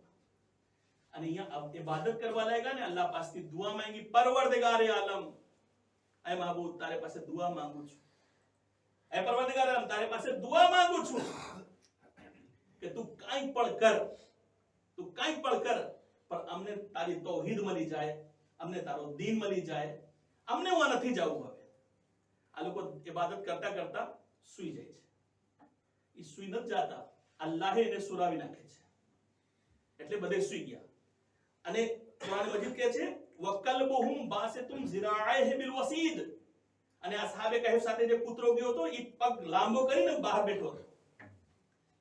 અને અહીંયા ઇબાદત કરવા લાગ્યા ને અલ્લાહ પાસેથી દુઆ માંગી, પરવરદિગારે આલમ, એ માબૂદ તારે પાસે દુઆ માંગુ છું, એ પરવરદિગારે આલમ તારે પાસે દુઆ માંગુ છું કે તું કાંઈ પણ કર, પણ અમને તારી તૌહીદ મળી જાય, અમને તારો દીન મળી જાય, અમને હું નથી જવું. હવે આ લોકો ઇબાદત કરતા સૂઈ જાય છે. એ સૂઈ નથી જાતા, અલ્લાહે એને સુરાવી નાખે છે, એટલે બધે સૂઈ ગયા. અને કુરાન મજીદ કહે છે વકલ્બુહુમ બાસિતુમ ઝિરાઇહી બિલ વસીદ, અને અસહાબે કહેફ સાથે જે કૂતરો ગયો હતો એ પગ લાંબો કરીને બહાર બેઠો હતો.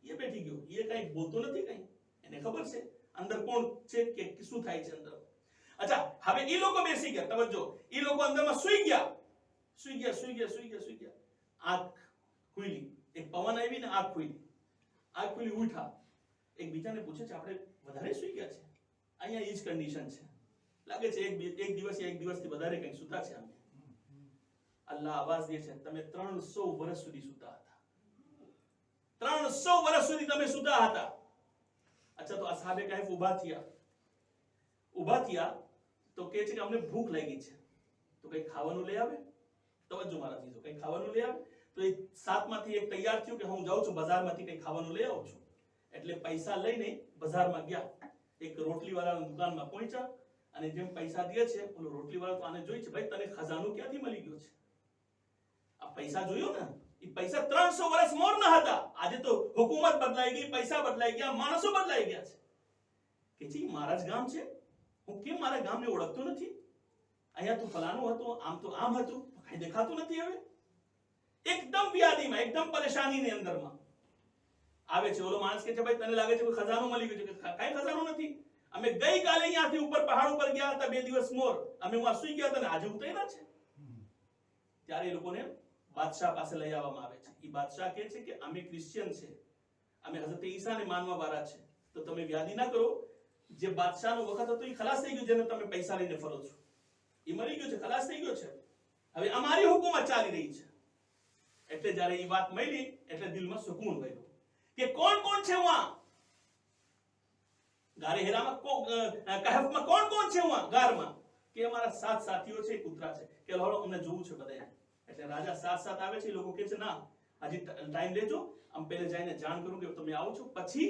એ બેઠી ગયો, એ કઈ બોલતો નથી, કઈ એને ખબર છે અંદર કોણ છે કે શું થાય છે અંદર. અચ્છા, હવે એ લોકો બેસી ગયા, તવજ્જો, એ લોકો અંદરમાં સૂઈ ગયા. આંખ ખુલી, એક પવન આવી ને આંખ ખુલી, ઉઠા. એક બીજાને પૂછે છે આપણે વધારે સૂઈ ગયા છે, અહીંયા એ જ કન્ડિશન છે, લાગે છે એક દિવસથી વધારે કઈ સુતા છે અમે. અલ્લાહ આવાજ દે છે તમે 300 વર્ષ સુધી સુતા હતા, 300 વર્ષ સુધી તમે સુતા હતા. અચ્છા, તો અસહાબે કહેફ ઊભા થયા તો કહે છે કે અમને ભૂખ લાગી છે, તો કઈ ખાવાનું લઈ આવે. તવજ્જો મારા દીધો, કઈ ખાવાનું લઈ આવે. તો એ 7માંથી એક તૈયાર થયું કે હું જાઉં છું બજારમાંથી કઈ ખાવાનું લઈ આવું છું. એટલે પૈસા લઈને બજારમાં ગયા, એક રોટલી વાળાની દુકાનમાં પહોંચ્યા, અને જેમ પૈસા દે છે ઓલો રોટલી વાળો તો આને જોઈ છે, ભાઈ તને ખજાનો ક્યાંથી મળી ગયો છે? આ પૈસા જોયો ને, એ પૈસા 300 વર્ષ મોરના હતા. આજે તો હુકુમત બદલાઈ ગઈ, પૈસા બદલાઈ ગયા, માણસો બદલાઈ ગયા છે. કે છે મારા જ ગામ છે, હું કેમ મારા ગામને ઓળખતો નથી? અહીંયા તો ફલાણું હતું, આમ તો આમ હતું, કઈ દેખાતું નથી. હવે એકદમ વ્યાધિમાં, એકદમ પરેશાનીની અંદરમાં આવે છે. ઓલો માણસ કે છે ભાઈ તને લાગે છે કોઈ ખજાનો મળી ગયો છે? કઈ ખજાનો નથી. અમે ગઈકાલે અહીંયાથી ઉપર પહાડ ઉપર ગયા હતા, 2 દિવસ મોર અમે વહાં સૂઈ ગયા હતા ને આજે ઉતર્યા છે. ત્યારે એ લોકોને બાદશાહ પાસે લઈ આવવામાં આવે છે. એ બાદશાહ કહે છે કે અમે ક્રિશ્ચિયન છે, અમે હઝરત ઈસાને માનવા વાળા છે, તો તમે વ્યાધિ ના કરો. જે બાદશાહનો વખત હતો એ ખલાસ થઈ ગયો, જેને તમે પૈસા લઈને ફરો છો એ મરી ગયો છે, ખલાસ થઈ ગયો છે. હવે અમારી હુકુમત ચાલી રહી છે. એટલે જ્યારે એ વાત મળી એટલે દિલમાં સુકૂન થયો કે કોણ છે વહાં ગારે હેરામાં, કહેફમાં કોણ છે વહાં ગારમાં? કે અમારા 7 સાથીઓ છે, કૂતરા છે. કે હળો અમને જોવું છે બધાને. એટલે રાજા 7 આવે છે. એ લોકો કહે છે ના, હજી ટાઈમ લેજો, આમ પહેલે જઈને જાણ કરું કે તમે આવો છો, પછી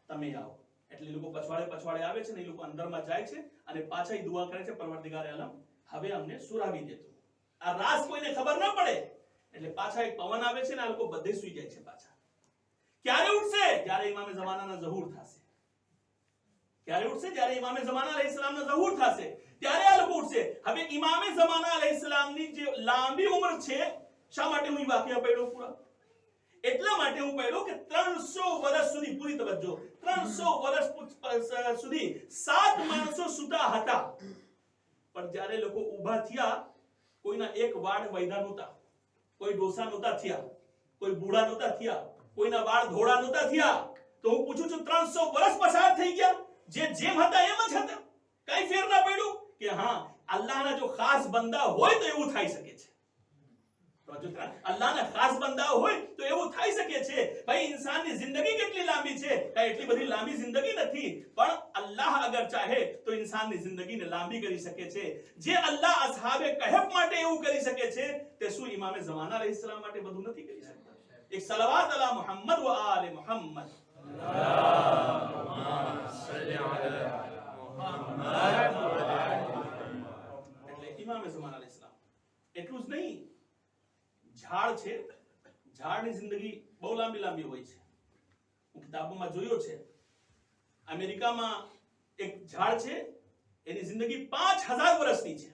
તમે આવો. એટલે લોકો પછવાડે આવે છે ને, એ લોકો અંદરમાં જાય છે અને પાછા એ દુઆ કરે છે પરવરદિગારે આલમ હવે અમને સુરાવી દેતો, આ રાસ કોઈને ખબર ન પડે. એટલે પાછા એક પવન આવે છે ને, આ લોકો બધે સૂઈ જાય છે પાછા. ક્યારે ઉઠશે? જ્યારે ઇમામે ઝમાનાના ઝહૂર થશે. ક્યારે ઉઠશે? જ્યારે ઇમામે ઝમાના અલૈહિસ્સલામનો ઝહૂર થશે ત્યારે આ લોકો ઉઠશે. હવે ઇમામે ઝમાના અલૈહિસ્સલામની જે લાંબી ઉંમર છે, શા માટે હું વાક્યા પડ્યો પૂરા? એટલા માટે હું પડ્યો કે 300 વર્ષ સુધી, પૂરી તવજ્જો, 300 વર્ષ સુધી 7 માણસો સુતા હતા. પણ જ્યારે લોકો ઊભા થયા, કોઈના એક વાળ વૈધા નહોતા, કોઈ ડોસા નહોતા થયા, કોઈ બુઢા નહોતા થયા, કોઈના વાળ ધોળા નહોતા થયા. તો હું પૂછું છું 300 વર્ષ પસાર થઈ ગયા, જેમ હતા એમ જ હતા, કઈ ફેર ના પડ્યું? કે હા, અલ્લાહના જો ખાસ બંદા હોય તો એવું થઈ શકે છે. અલ્લાહના ખાસ બંદા હોય તો એવું થઈ શકે છે. ભાઈ ઇન્સાનની જિંદગી કેટલી લાંબી છે? એટલી બધી લાંબી જિંદગી નથી, પણ અલ્લાહ અગર ચાહે તો ઇન્સાનની જિંદગીને લાંબી કરી શકે છે. જે અલ્લાહ અસહાબે કહેફ માટે એવું કરી શકે છે, તે શું ઇમામે ઝમાના અલૈહિસ્સલામ માટે બધું નથી કરી શકતા? એક સલવાત અલા મુહમ્મદ વ આલે મુહમ્મદ. એટલે ઇમામે ઝમાના અલૈહિસ્સલામ એટલું જ નહીં, ઝાડ છે, ઝાડની જિંદગી બહુ લાંબી હોય છે. હું કિતાબોમાં જોયો છે, અમેરિકામાં એક ઝાડ છે, એની જિંદગી 5000 વર્ષની છે.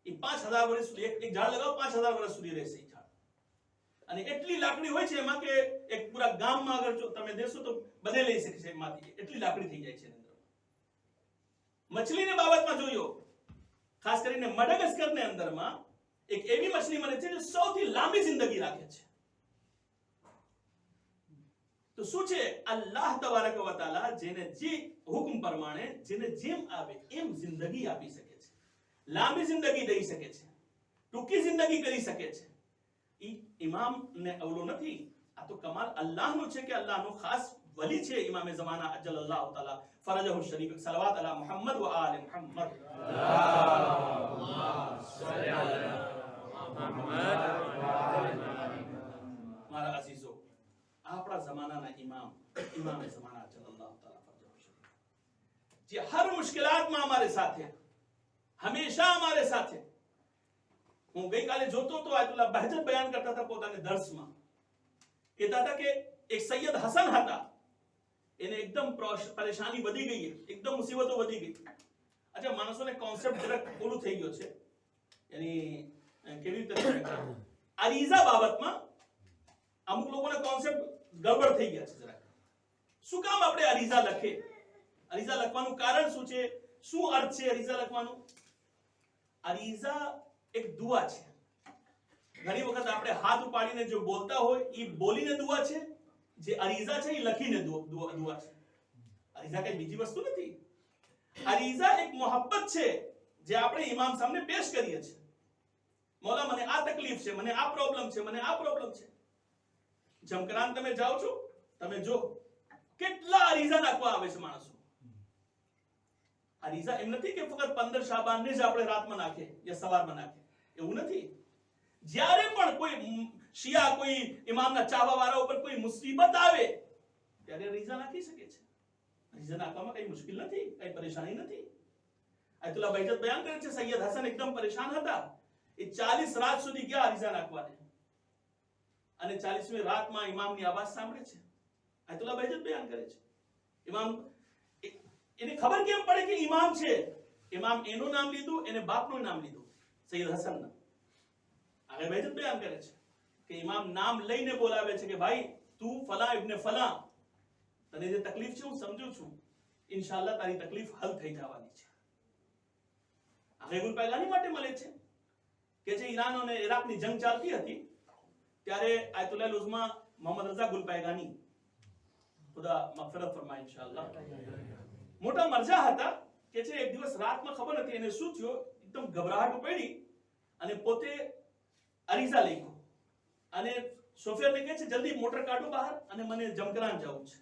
એ 5000 વર્ષ સુધી એક ઝાડ લગાવો 5000 વર્ષ સુધી રહેશે એ ઝાડ. અને એટલી લાકડી હોય છે એમાં કે એક પૂરા ગામમાં અગર જો તમે દેશો તો બધે લઈ શકે છે એમાંથી, એટલી લાકડી થઈ જાય છે અંદર. મછલીની બાબતમાં જોયો, ખાસ કરીને મડાગાસ્કરની અંદરમાં એક એવી મછલી મળે છે જે સૌથી લાંબી જિંદગી રાખે છે. તો શું છે, અલ્લાહ તબારક વ તઆલા જેને જે હુકમ પ્રમાણે જેને જેમ આવે એમ જિંદગી આપી શકે છે, લાંબી જિંદગી દઈ શકે છે, ટૂંકી જિંદગી કરી શકે છે. ઇમામ ને અવલો નથી, આ તો કમાલ અલ્લાહનો છે કે અલ્લાહનો ખાસ વલી છે ઇમામે ઝમાના અજલ્લાહુ તઆલા ફરજહુ શરીફ. સલવાત અલા મુહમ્મદ વ આલે મુહમ્મદ. અલ્લાહુમ્મા સલ્લી અલા મુહમ્મદ. મારા અઝીઝો, આપણા જમાનાના ઇમામે ઝમાના અજલ્લાહુ તઆલા ફરજહુ શરીફ, જે હર મુશ્કિલાતમાં અમારે સાથે, હંમેશા અમારે સાથે. હું ગઈકાલે જોતો તો આયતુલ્લાહ બહજત બયાન કરતા હતા પોતાને દર્સમાં, કહેતા હતા કે એક સૈયદ હસન હતા, એને એકદમ પરેશાની વધી ગઈ, એકદમ મુસીબતો વધી ગઈ. અચ્છા, માણસોને કોન્સેપ્ટ જરાક ઓલું થઈ ગયો છે, યાની કેવી રીતે અરીઝા બાબતમાં અમુક લોકોના કોન્સેપ્ટ ગડબડ થઈ ગયા છે જરાક. શું કામ આપણે અરીઝા લખે? અરીઝા લખવાનું કારણ શું છે? શું અર્થ છે અરીઝા લખવાનું? અરીઝા એક દુઆ છે. ઘણી વખત આપણે હાથ ઉપાડીને જો બોલતા હોય એ બોલીને દુઆ છે, જે અરીઝા છે એ લખીને દુઆ છે. અરીઝા કઈ બીજી વસ્તુ નથી. અરીઝા એક મોહબ્બત છે જે આપણે ઇમામ સામે પેશ કરીએ છીએ. મૌલા મને આ તકલીફ છે, મને આ પ્રોબ્લેમ છે, મને આ પ્રોબ્લેમ છે. જમકરાન તમે જાઓ છો, તમે જો કેટલા અરીઝા નાખવા આવે છે માણસો. અરીઝા એમ નથી કે ફક્ત 15 શાબાન ને જ આપણે રાતમાં નાખે યા સવારમાં નાખે, એવું નથી. જ્યારે પણ કોઈ શિયા કોઈ ઇમામના ચાહવા વાળા ઉપર કોઈ મુસીબત આવે ત્યારે અરીઝા નાખી શકે છે. અરીઝા નાખવામાં કઈ મુશ્કેલ નથી, કઈ પરેશાની નથી. આયતુલ્લાહ બહજત બયાન કરે છે, સૈયદ હસન એકદમ પરેશાન હતા, એ 40 રાત સુધી ગયા અરીઝા નાખવાને, અને 40મી રાતમાં ઇમામની આવાજ સાંભળે છે. આયતુલ્લાહ બહજત બયાન કરે છે, ઇમામ એને ખબર કેમ પડે કે ઇમામ છે? ઇમામ એનું નામ લીધું, એને બાપનું નામ લીધું, સૈયદ હસનના. આગળ બહજત બયાન કરે છે કે ઇમામ નામ લઈને બોલાવે છે કે ભાઈ તું ફલા ઇબ્ને ફલા, તને જે તકલીફ છે હું સમજુ છું, ઇન્શાઅલ્લાહ તારી તકલીફ હલ થઈ જવાની છે. આગળ ગુલપૈગાની માટે મળે છે કે જે ઈરાન અને ઇરાકની જંગ ચાલતી હતી ત્યારે આયતુલ્લાહ ઉઝ્મા મોહમ્મદ રઝા ગુલપૈગાની, ખુદા મગફરત ફરમાય ઇન્શાઅલ્લાહ, મોટા મરજા હતા કે છે એક દિવસ રાતમાં ખબર નથી એને શું થયો, એકદમ ગભરાહટ પડી અને પોતે અરીઝા લખ્યો અને શોફેરને કહે છે જલ્દી મોટર કાઢો બહાર અને મને જમકરાન જવું છે.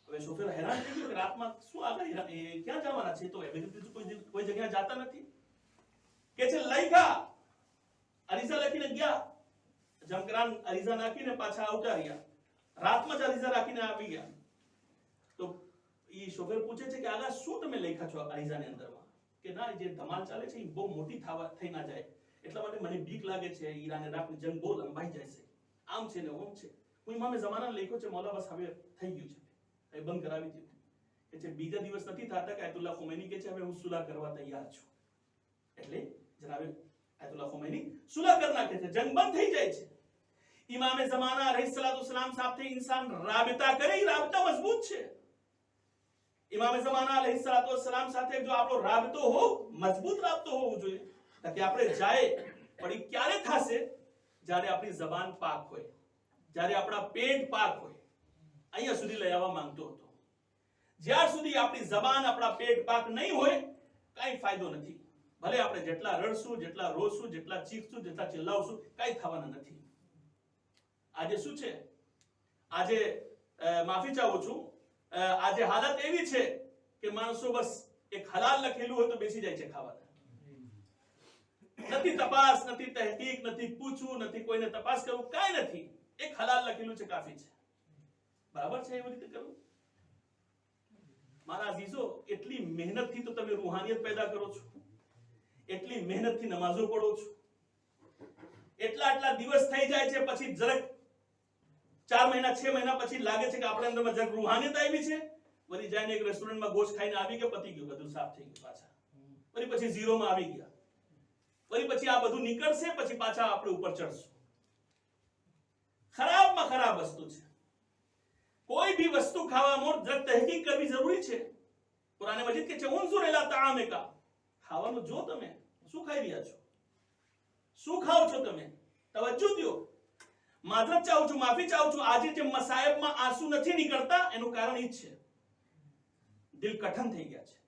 હવે શોફેર હેરાન થઈ ગયો કે રાતમાં શું આગળ ક્યાં જવાના છે, તો કોઈ જગ્યાએ જાતા નથી. કે છે લખ્યા, અરીઝા લખીને ગયા, જમકરાન અરીઝા નાખીને પાછા આવતા રહ્યા, રાતમાં જ અરીઝા રાખીને આવી ગયા. તો એ શોફેર પૂછે છે કે આગા શું તમે લખ્યા છો અરીઝાની અંદરમાં? કે ના, જે ધમાલ ચાલે છે એ બહુ મોટી થઈ ના જાય એટલા માટે મને બીક લાગે છે, ઈરાન ઇરાકની જંગ બહુ લંબાઈ જાય છે, આમ છે ને ઓમ છે. હું ઇમામે ઝમાના લખ્યો છે, મૌલા બસ હવે થઈ ગયું છે, એ બંધ કરાવી દીધું. કે છે બીજા દિવસ નથી થતા કે આયતુલ્લાહ ખુમૈની કે છે હવે હું સુલહ કરવા તૈયાર છું. એટલે જનાબે આયતુલ્લાહ ખુમૈની સુલહ કરી નાખે છે, જંગ બંધ થઈ જાય છે. ઇમામે ઝમાના અલૈહિસ્સલાતુ વસ્સલામ સાથે ઇન્સાન રાબતા કરે, રાબતા મજબૂત છે. ઇમામે ઝમાના અલૈહિસ્સલાતુ વસ્સલામ સાથે જો આપણો રાબતો હો, મજબૂત રાબતો હોવો જોઈએ, તાકે આપણે જાય પણ એ ક્યારે થશે? જ્યારે આપણી જબાન પાક હોય, જ્યારે આપણા પેટ પાક હોય. અહીંયા સુધી લઈ આવવા માંગતો હતો. જ્યાર સુધી આપણી જબાન આપણા પેટ પાક નહીં હોય કાઈ ફાયદો નથી. ભલે આપણે જેટલા રડશું, જેટલા રોશું, જેટલા ચીખશું, જેટલા ચિલ્લાવશું, કાઈ થવાના નથી. આજે શું છે? આજે માફી ચાહું છું, આજે હાલત એવી છે કે માણસો બસ એક હલાલ લખેલું હોય તો બેસી જાય છે ખાવાના. નથી તપાસ, નથી તહકીક, નથી પૂછવું, નથી કોઈને તપાસ કરવું, કાઈ નથી. એક હલાલ લખેલું છે કાફી છે. બરાબર છે એવી રીતે કરવું? મારા અઝીઝો, એટલી મહેનતથી તો તમે રૂહાનિયત પેદા કરો છો, એટલી મહેનતથી નમાઝો પઢો છો, એટલા દિવસ થઈ જાય છે, પછી જરાક 4 મહિના 6 મહિના પછી લાગે છે કે આપણે અંદરમાં જરાક રૂહાનિયત આવી છે, વળી જઈને એક રેસ્ટોરન્ટમાં ગોશ ખાઈને આવી ગયા, પતી ગયું, બધું સાફ થઈ ગયું, પાછા વળી પછી ઝીરોમાં આવી ગયા, વળી પછી આ બધું નીકળશે, પછી પાછા આપણે ઉપર ચડશું. ખરાબમાં ખરાબ વસ્તુ છે. કોઈ भी વસ્તુ ખાવામાં જરાક તહકીક કરવી જરૂરી છે. કુરાન મજીદ કે છે ઉનઝુર ઇલા તાઆમિકા, ખાવાનું જો તમે શું ખાઈ રહ્યા છો, શું ખાઓ છો તમે, તવજ્જો દો. માધરત ચાહું છું, માફી ચાહું છું, આજે જે મસાયબમાં આંસુ નથી નીકળતા એનું કારણ એ જ છે, દિલ કઠણ થઈ ગયા છે,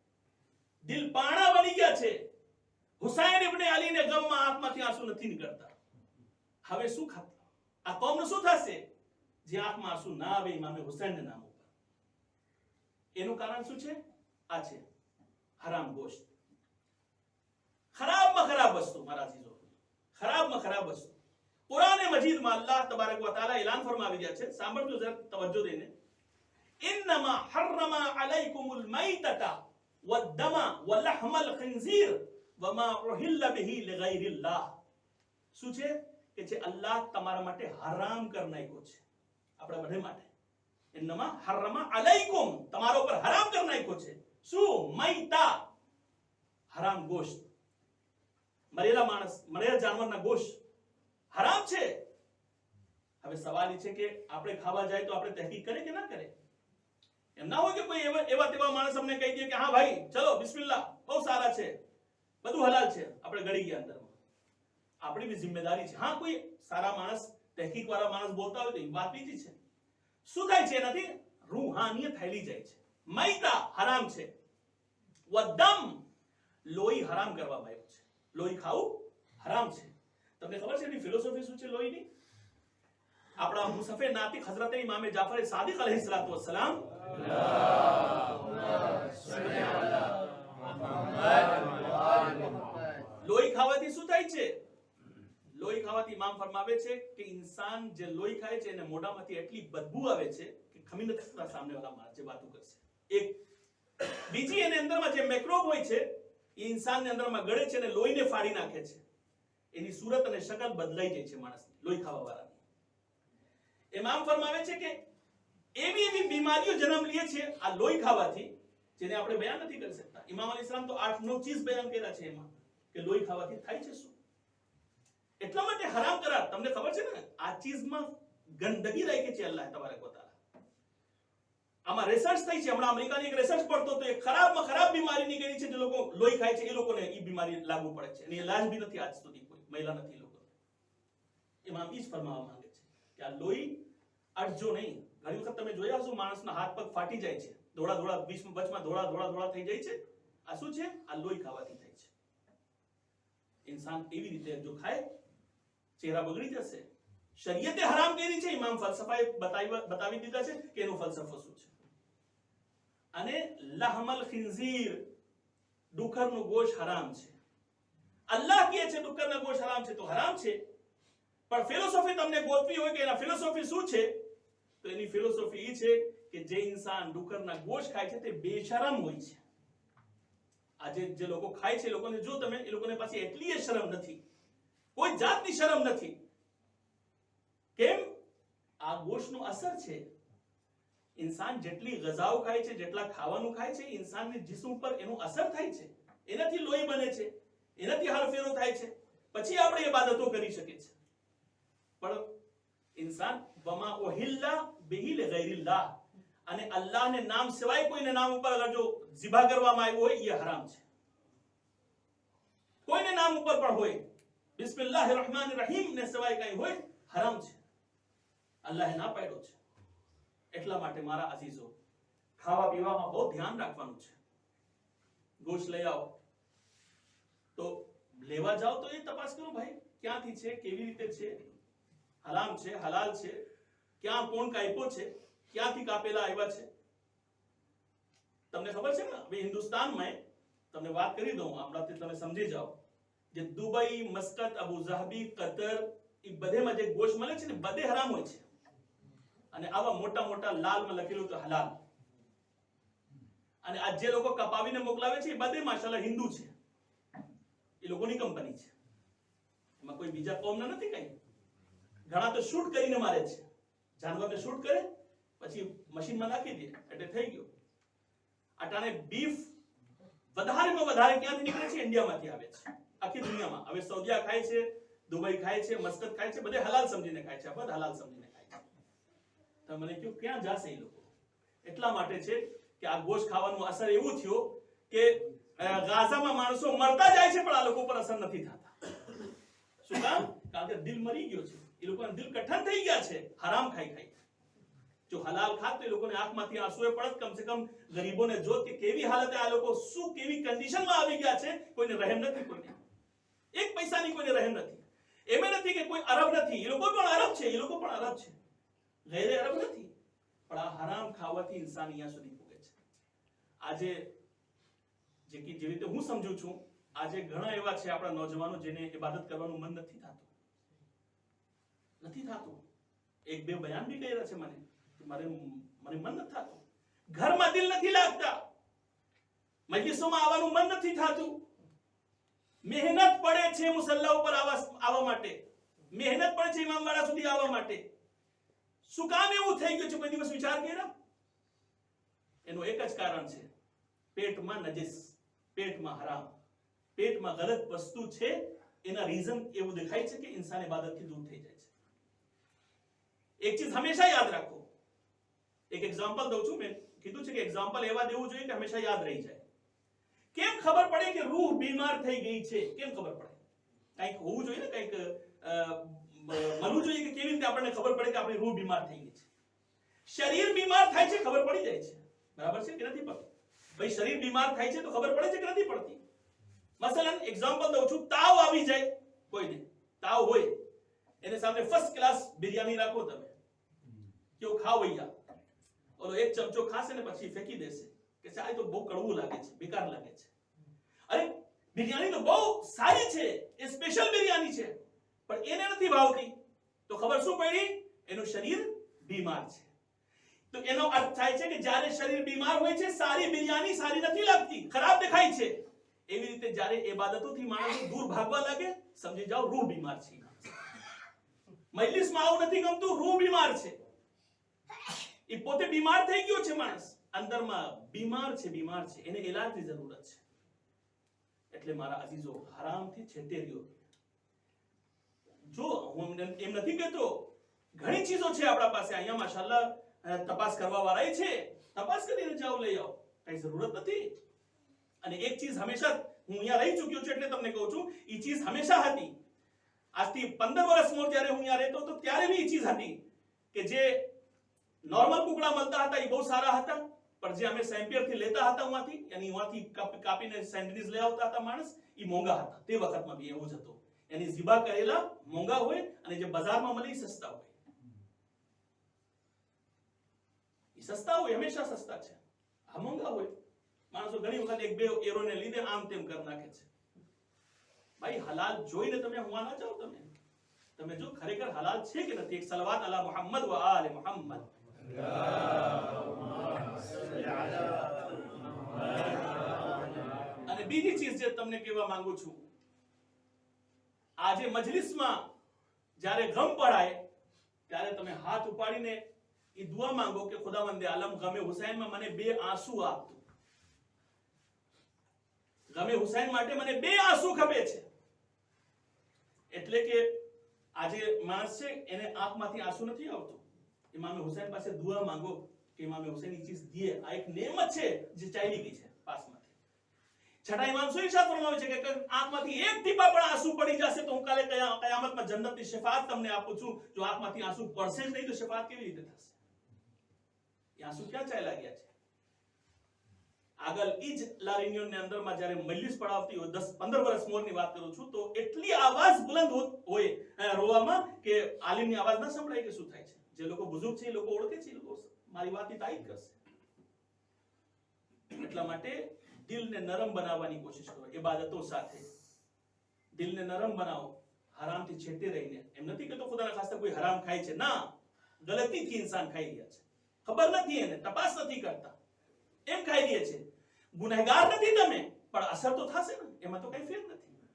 દિલ પાણા બની ગયા છે. હુસૈન ઇબ્ન અલી ને ગમમાં આંખમાંથી આંસુ નથી નીકળતા. હવે શું ખાતા આ કોમનું શું થશે જે આંખમાં આંસુ ના આવે ઇમામ હુસૈનના નામ ઉપર? એનું કારણ શું છે? આ છે હરામ ગોશ્ત. ખરાબમાં ખરાબ વસ્તુ મારા અઝીઝો, ખરાબમાં ખરાબ વસ્તુ. કુરાન મજીદમાં અલ્લાહ તબારક વ તઆલા એલાન ફરમાવી રહ્યા છે, સાંભળજો જરા તવજ્જો દઈને. ઇન્નમા હર્રમા અલૈકુમુલ મૈતતા વદ્દમા વલહમલ ખિંઝીર વમા ઉહિલ્લ બિહી લિગૈરિલ્લાહ. શું છે કે જે અલ્લાહ તમારા માટે હરામ કરી નાખ્યો છે, આપણા બધે માટે. ઇન્નમા હર્રમા અલૈકુમ, તમારા ઉપર હરામ કરી નાખ્યો છે. શું? મૈતા, હરામ ગોશ્ત, મરેલા માણસ, મરેલા જાનવરના ગોશ્ત હરામ છે. હવે સવાલ એ છે કે આપણે ખાવા જાય તો આપણે તહકીક કરે કે ના કરે? એમ ના હોય કે કોઈ એવા તેવા માણસ અમને કહી દે કે હા ભાઈ ચલો બિસ્મિલ્લાહ, બહુ સારા છે, બધું હલાલ છે, આપણે ગળી ગયા અંદરમાં. આપણી બી જિમ્મેદારી છે. હા, કોઈ સારા માણસ, તહકીક વાળા માણસ બોલતા હોય તો એ વાત બીજી છે. શું થાય છે એનાથી? રૂહાનિયત ફેલી જાય છે. મૈતા હરામ છે, વદમ લોહી હરામ કરવામાં આવ્યો છે. લોહી ખાવું હરામ છે. તમને ખબર છે એની ફિલોસોફી શું છે લોહીની? આપણા મુસફે નાતિક હઝરત ઇમામ જાફર સાદિક અલૈહિસ્સલાતુ વસ્સલામ લોહી ખાવાથી શું થાય છે? લોહી ખાવાથી ઇમામ ફરમાવે છે કે ઇન્સાન જે લોહી ખાય છે એને મોઢામાંથી એટલી બદબુ આવે છે કે ખમી નથી શકતા સામે વાળા માણસ જે વાતો કરશે. એક બીજી એની અંદરમાં જે મેક્રોબ હોય છે એ ઇન્સાનની અંદરમાં ગળે છે અને લોહીને ફાડી નાખે છે. એની સુરત અને શકલ બદલાઈ જાય છે માણસની, લોહી ખાવા વાળાની. ઇમામ ફરમાવે છે કે એવી એવી બીમારીઓ જન્મ લે છે આ લોહી ખાવાથી, જેને આપણે બયાન નથી કરી શકતા. ઇમામ અલી ઇસ્લામ તો 8-9 ચીજ બયાન કર્યા છે એમાં કે લોહી ખાવાથી થાય છે શું. એટલા માટે હરામ કરાર. તમને ખબર છે ને આ ચીજમાં ગંદગી રાખી છે અલ્લાહ તબારક વ તઆલા. આમાં રિસર્ચ થઈ છે, હમણાં અમેરિકાની એક રિસર્ચ પડતો તો એક ખરાબમાં ખરાબ બીમારી નીકળી છે. જે લોકો લોહી ખાય છે એ લોકોને એ બીમારી લાગુ પડે છે, એની ઇલાજ બી નથી આજ સુધી કોઈ મહિલા નથી લોકો. ઇમામ ઈ જ ફરમાવા માંગે છે કે આ લોહી અડજો નહીં. ઘણી વખત તમે જોયા હશો માણસના હાથ પગ ફાટી જાય છે, ધોળા ધોળા વચમાં ધોળા થઈ જાય છે. આ શું છે? આ લોહી ખાવાથી થાય છે. ઇન્સાન એવી રીતે જો ખાય ચહેરા બગડી જશે. શરીયતે હરામ કરી છે, ઇમામ ફલસફાએ બતાવી દીધા છે કે એનો ફલસફો શું છે. અને લહમલ ખિંઝીર, ડુકરનો ગોશ હરામ છે. અલ્લાહ કહે છે ડુકરના ગોશ હરામ છે તો હરામ છે. પણ ફિલોસોફી તમને ગોતવી હોય કે એના ફિલોસોફી શું છે, તો એની ફિલોસોફી એ છે કે જે ઇન્સાન ડુકરના ગોશ ખાય છે તે બેશરમ હોય છે. આજે જે લોકો ખાય છે એ લોકોને જો તમે, એ લોકોને પાસે એટલી શરમ નથી, કોઈ જાતની શરમ નથી. કેમ? આ ગોશનો અસર છે. ઇન્સાન જેટલી ગઝાઓ ખાય છે, જેટલા ખાવાનું ખાય છે, ઇન્સાનની જિસ્મ પર એનો અસર થાય છે. એનાથી લોહી બને છે, એનાથી હાલફેરો થાય છે, પછી આપણે ઇબાદતો કરી શકીએ છીએ. પણ ઇન્સાન વમા ઉહિલ્લા બિહી લિગૈરિલ્લાહ, અને અલ્લાહને નામ સિવાય કોઈને નામ ઉપર અગર જો ઝિબા કરવામાં આવ્યો હોય એ હરામ છે. કોઈને નામ ઉપર પણ હોય, બિસ્મિલ્લાહિર રહેમાનિર રહીમ ને સિવાય કઈ હોય, હરામ છે. અલ્લાહે ના પાડ્યો છે. એટલા માટે મારા અઝીઝો, ખાવા પીવામાં બહુ ધ્યાન રાખવાનું છે. ગોશ લઈ આવો તો લેવા જાઓ તો એ તપાસ કરો ભાઈ ક્યાંથી છે, કેવી રીતે છે, હરામ છે, હલાલ છે, ક્યાં કોણ કાપ્યો છે, ક્યાંથી કાપેલા આવ્યા છે. તમને ખબર છે ને હવે હિન્દુસ્તાનમાં તમને વાત કરી દઉં હમણાંથી તમે સમજી જાઓ. જે દુબઈ, મસ્કત, અબુ ઝાબી, કતર, એ બધેમાં જે ગોશ મળે છે ને બધે હરામ હોય છે. અને આવા મોટા મોટા લાલમાં લખેલું તો હલાલ. અને આ જે લોકો કપાવીને મોકલાવે છે એ બધે માશાલ્લાહ હિન્દુ છે, એ લોકોની કંપની છે. એમાં કોઈ બીજા કોમના નથી કઈ. ઘણા તો શૂટ કરીને મારે છે. જાનવરને શૂટ કરે પછી મશીનમાં નાખી દે એટલે થઈ ગયો. અટાણે બીફ વધારેમાં વધારે ક્યાંથી નીકળે છે? ઇન્ડિયામાંથી આવે છે આખી દુનિયામાં. હવે સૌદિયા ખાય છે, દુબઈ ખાય છે, મસ્કત ખાય છે, બધે હલાલ સમજીને ખાય છે, બધા હલાલ સમજીને ખાય છે. તો મને કહ્યું ક્યાં જશે એ લોકો? એટલા માટે છે કે આ ગોશ ખાવાનું અસર એવું થયો કે ગાઝામાં માણસો મરતા જાય છે પણ આ લોકો પર અસર નથી થતા. શું કામ? કારણ કે દિલ મરી ગયો છે, એ લોકોના દિલ કઠણ થઈ ગયા છે હરામ ખાઈ ખાઈ. જો હલાલ ખાત તો એ લોકોને આંખમાંથી આંસુએ પડત. કમ સે કમ ગરીબોને જોત કે કેવી હાલતે આ લોકો શું કેવી કન્ડિશનમાં આવી ગયા છે. કોઈને રહેમ નથી, કોઈને એક પૈસાની કોઈને રહેમ નથી. એમ નથી કે કોઈ અરબ નથી, એ લોકો પણ અરબ છે, એ લોકો પણ અરબ છે, ગેરે અરબ નથી. પણ આ હરામ ખાવાથી ઇન્સાન અહીંયા સુધી પહોંચે છે. આજે જેવી રીતે હું સમજુ છું, આજે ઘણા એવા છે આપણા નોજવાનો જેને ઇબાદત કરવાનું મન નથી થતું. એક બે બયાન બી કર્યા છે મને મન નથી થતું, ઘરમાં દિલ નથી લાગતા, મજલિસોમાં આવવાનું મન નથી થતું. મહેનત પડે છે મુસલ્લા ઉપર આવવા માટે, મહેનત પડે છે ઇમામવાડા સુધી આવવા માટે. શું કામ એવું થઈ ગયું છે? કોઈ દિવસ વિચાર કર્યો? એનું એક જ કારણ છે, પેટમાં નજીસ, પેટમાં હરામ, પેટમાં ગલત વસ્તુ છે. એના રીઝન એવું દેખાય છે કે ઇન્સાન ઇબાદતથી દૂર થઈ જાય છે. એક ચીજ હંમેશા યાદ રાખો. એક એક્ઝામ્પલ દઉં છું. મેં કીધું છે કે એક્ઝામ્પલ એવા દેવું જોઈએ કે હંમેશા યાદ રહી જાય. કેમ ખબર પડે કે રૂહ બીમાર થઈ ગઈ છે? કેમ ખબર પડે? કંઈક હોવું જોઈએ ને, કંઈક મળવું જોઈએ કે કેવી રીતે આપણને ખબર પડે કે આપણી રૂહ બીમાર થઈ ગઈ છે. શરીર બીમાર થાય છે, ખબર પડી જાય છે, બરાબર છે કે નથી પડતી? ભાઈ શરીર બીમાર થાય છે તો ખબર પડે છે કે નથી પડતી? મસલન એક્ઝામ્પલ દઉં છું, તાવ આવી જાય કોઈને, તાવ હોય, એને સામે ફર્સ્ટ ક્લાસ બિરયાની રાખો તમે, કેવું ખાવ અહીંયા, ઓલો એક ચમચો ખાશે ને પછી ફેંકી દેશે કે આ તો બહુ કડવું લાગે છે, બેકાર લાગે છે. અરે બિરયાની તો બહુ સારી છે, એ સ્પેશિયલ બિરયાની છે, પણ એને નથી ભાવતી તો ખબર શું પડી? એનું શરીર બીમાર છે. તો એનો અર્થ થાય છે કે જ્યારે શરીર બીમાર હોય છે, સારી બિરયાની સારી નથી લાગતી, ખરાબ દેખાય છે. એવી રીતે જ્યારે ઇબાદતોથી માણસ દૂર ભાગવા લાગે, સમજી જાઓ રૂહ બીમાર છે. મજલિસમાં આવું નથી ગમતું, રૂહ બીમાર છે. એ પોતે બીમાર થઈ ગયો છે, માણસ અંદરમાં બીમાર છે, એને ઇલાજની જરૂરત છે. એટલે મારા અજીઝો, હરામથી છેટે રહ્યો. જો હું એમ નથી કહેતો, ઘણી ચીજો છે આપણા પાસે અહીંયા માશાઅલ્લાહ તપાસ કરવા વાળા છે, તપાસ કરીને જાઓ, લઈ આવો, કઈ જરૂરત નથી. અને એક ચીજ હંમેશા, હું અહીંયા રહી ચૂક્યો છું એટલે તમને કહું છું, એ ચીજ હંમેશા હતી. આજથી 15 વર્ષ મોર જ્યારે હું અહીંયા રહેતો હતો ત્યારે બી એ ચીજ હતી કે જે નોર્મલ કુકડા મળતા હતા એ બહુ સારા હતા, પણ જે અમે સેમ્પિયર થી લેતા હતા ઉમાંથી, યાની ઉમાંથી કાપીને સેન્ડવિચ લઈ આવતા હતા માણસ, એ મોંઘા હતા. તે વખતમાં બી એવું જ હતું. એની ઝિબા કરેલા મોંઘા હોય અને જે બજારમાં મળે સસ્તા હોય. એ સસ્તા હોય, હંમેશા સસ્તા છે. આ મોંઘા હોય. માણસો ઘણી વખત એક બે એરોને લીધે આમ તેમ કરી નાખે છે. ભાઈ હલાલ જોઈને તમે હુવા ના જાઓ. તમે જો ખરેખર હલાલ છે કે નથી. એક સલવાત અલા મુહમ્મદ વ આલે મુહમ્મદ. અને બીજી ચીજ જે તમને કહેવા માંગુ છું, આજે મજલિસમાં જ્યારે ગમ પડાય ત્યારે તમે હાથ ઉપાડીને એ દુઆ માંગો કે ખુદાવંદે આલમ, ગમે હુસૈનમાં મને 2 આંસુ આપતો. ગમે હુસૈન માટે મને 2 આંસુ ખપે છે. એટલે કે આજે માણસ છે એને આંખમાંથી આંસુ નથી આવતું. ઇમામે હુસૈન પાસે દુઆ માંગો કે ઇમામે હુસૈન એ ચીજ દીએ. આ એક નેમત છે જે ચાલી ગઈ છે પાસમાંથી. છઠ્ઠા ઇમામ શું ઇરશાદ ફરમાવે છે કે આંખમાંથી એક ટીપા પણ આંસુ પડી જશે તો હું કાલે કયામતમાં જન્નતની શફાઅત તમને આપું છું. જો આંખમાંથી આંસુ પડશે જ નહીં તો શફાઅત કેવી રીતે થશે? એ આંસુ ક્યાં ચાલ્યા ગયા છે? આગળ ઈ જ લા રિયુનિયન ની અંદરમાં જ્યારે મજલિસ પડાવતી હોય, 10-15 વર્ષ મોરની વાત કરું છું, તો એટલી આવાજ બુલંદ હોય રોવામાં કે આલિમની આવાજ ના સંભળાય કે શું થાય છે. જે લોકો બુઝુર્ગ છે એ લોકો ઓળખે છે, એ લોકો મારી વાતની તાયીદ કરશે. એટલા માટે દિલને નરમ બનાવવાની કોશિશ કરો ઇબાદતો સાથે. દિલને નરમ બનાવો, હરામથી છેટે રહીને. એમ નથી કે તો ખુદાના ખાસ્તે કોઈ હરામ ખાય છે, ના, ગલતીથી ઇન્સાન ખાઈ રહ્યા છે, ખબર નથી, એને તપાસ નથી કરતા, એમ ખાઈ રહ્યા છે. ગુનેગાર નથી તમે, પણ અસર તો થશે ને, એમાં તો કઈ ફેર નથી.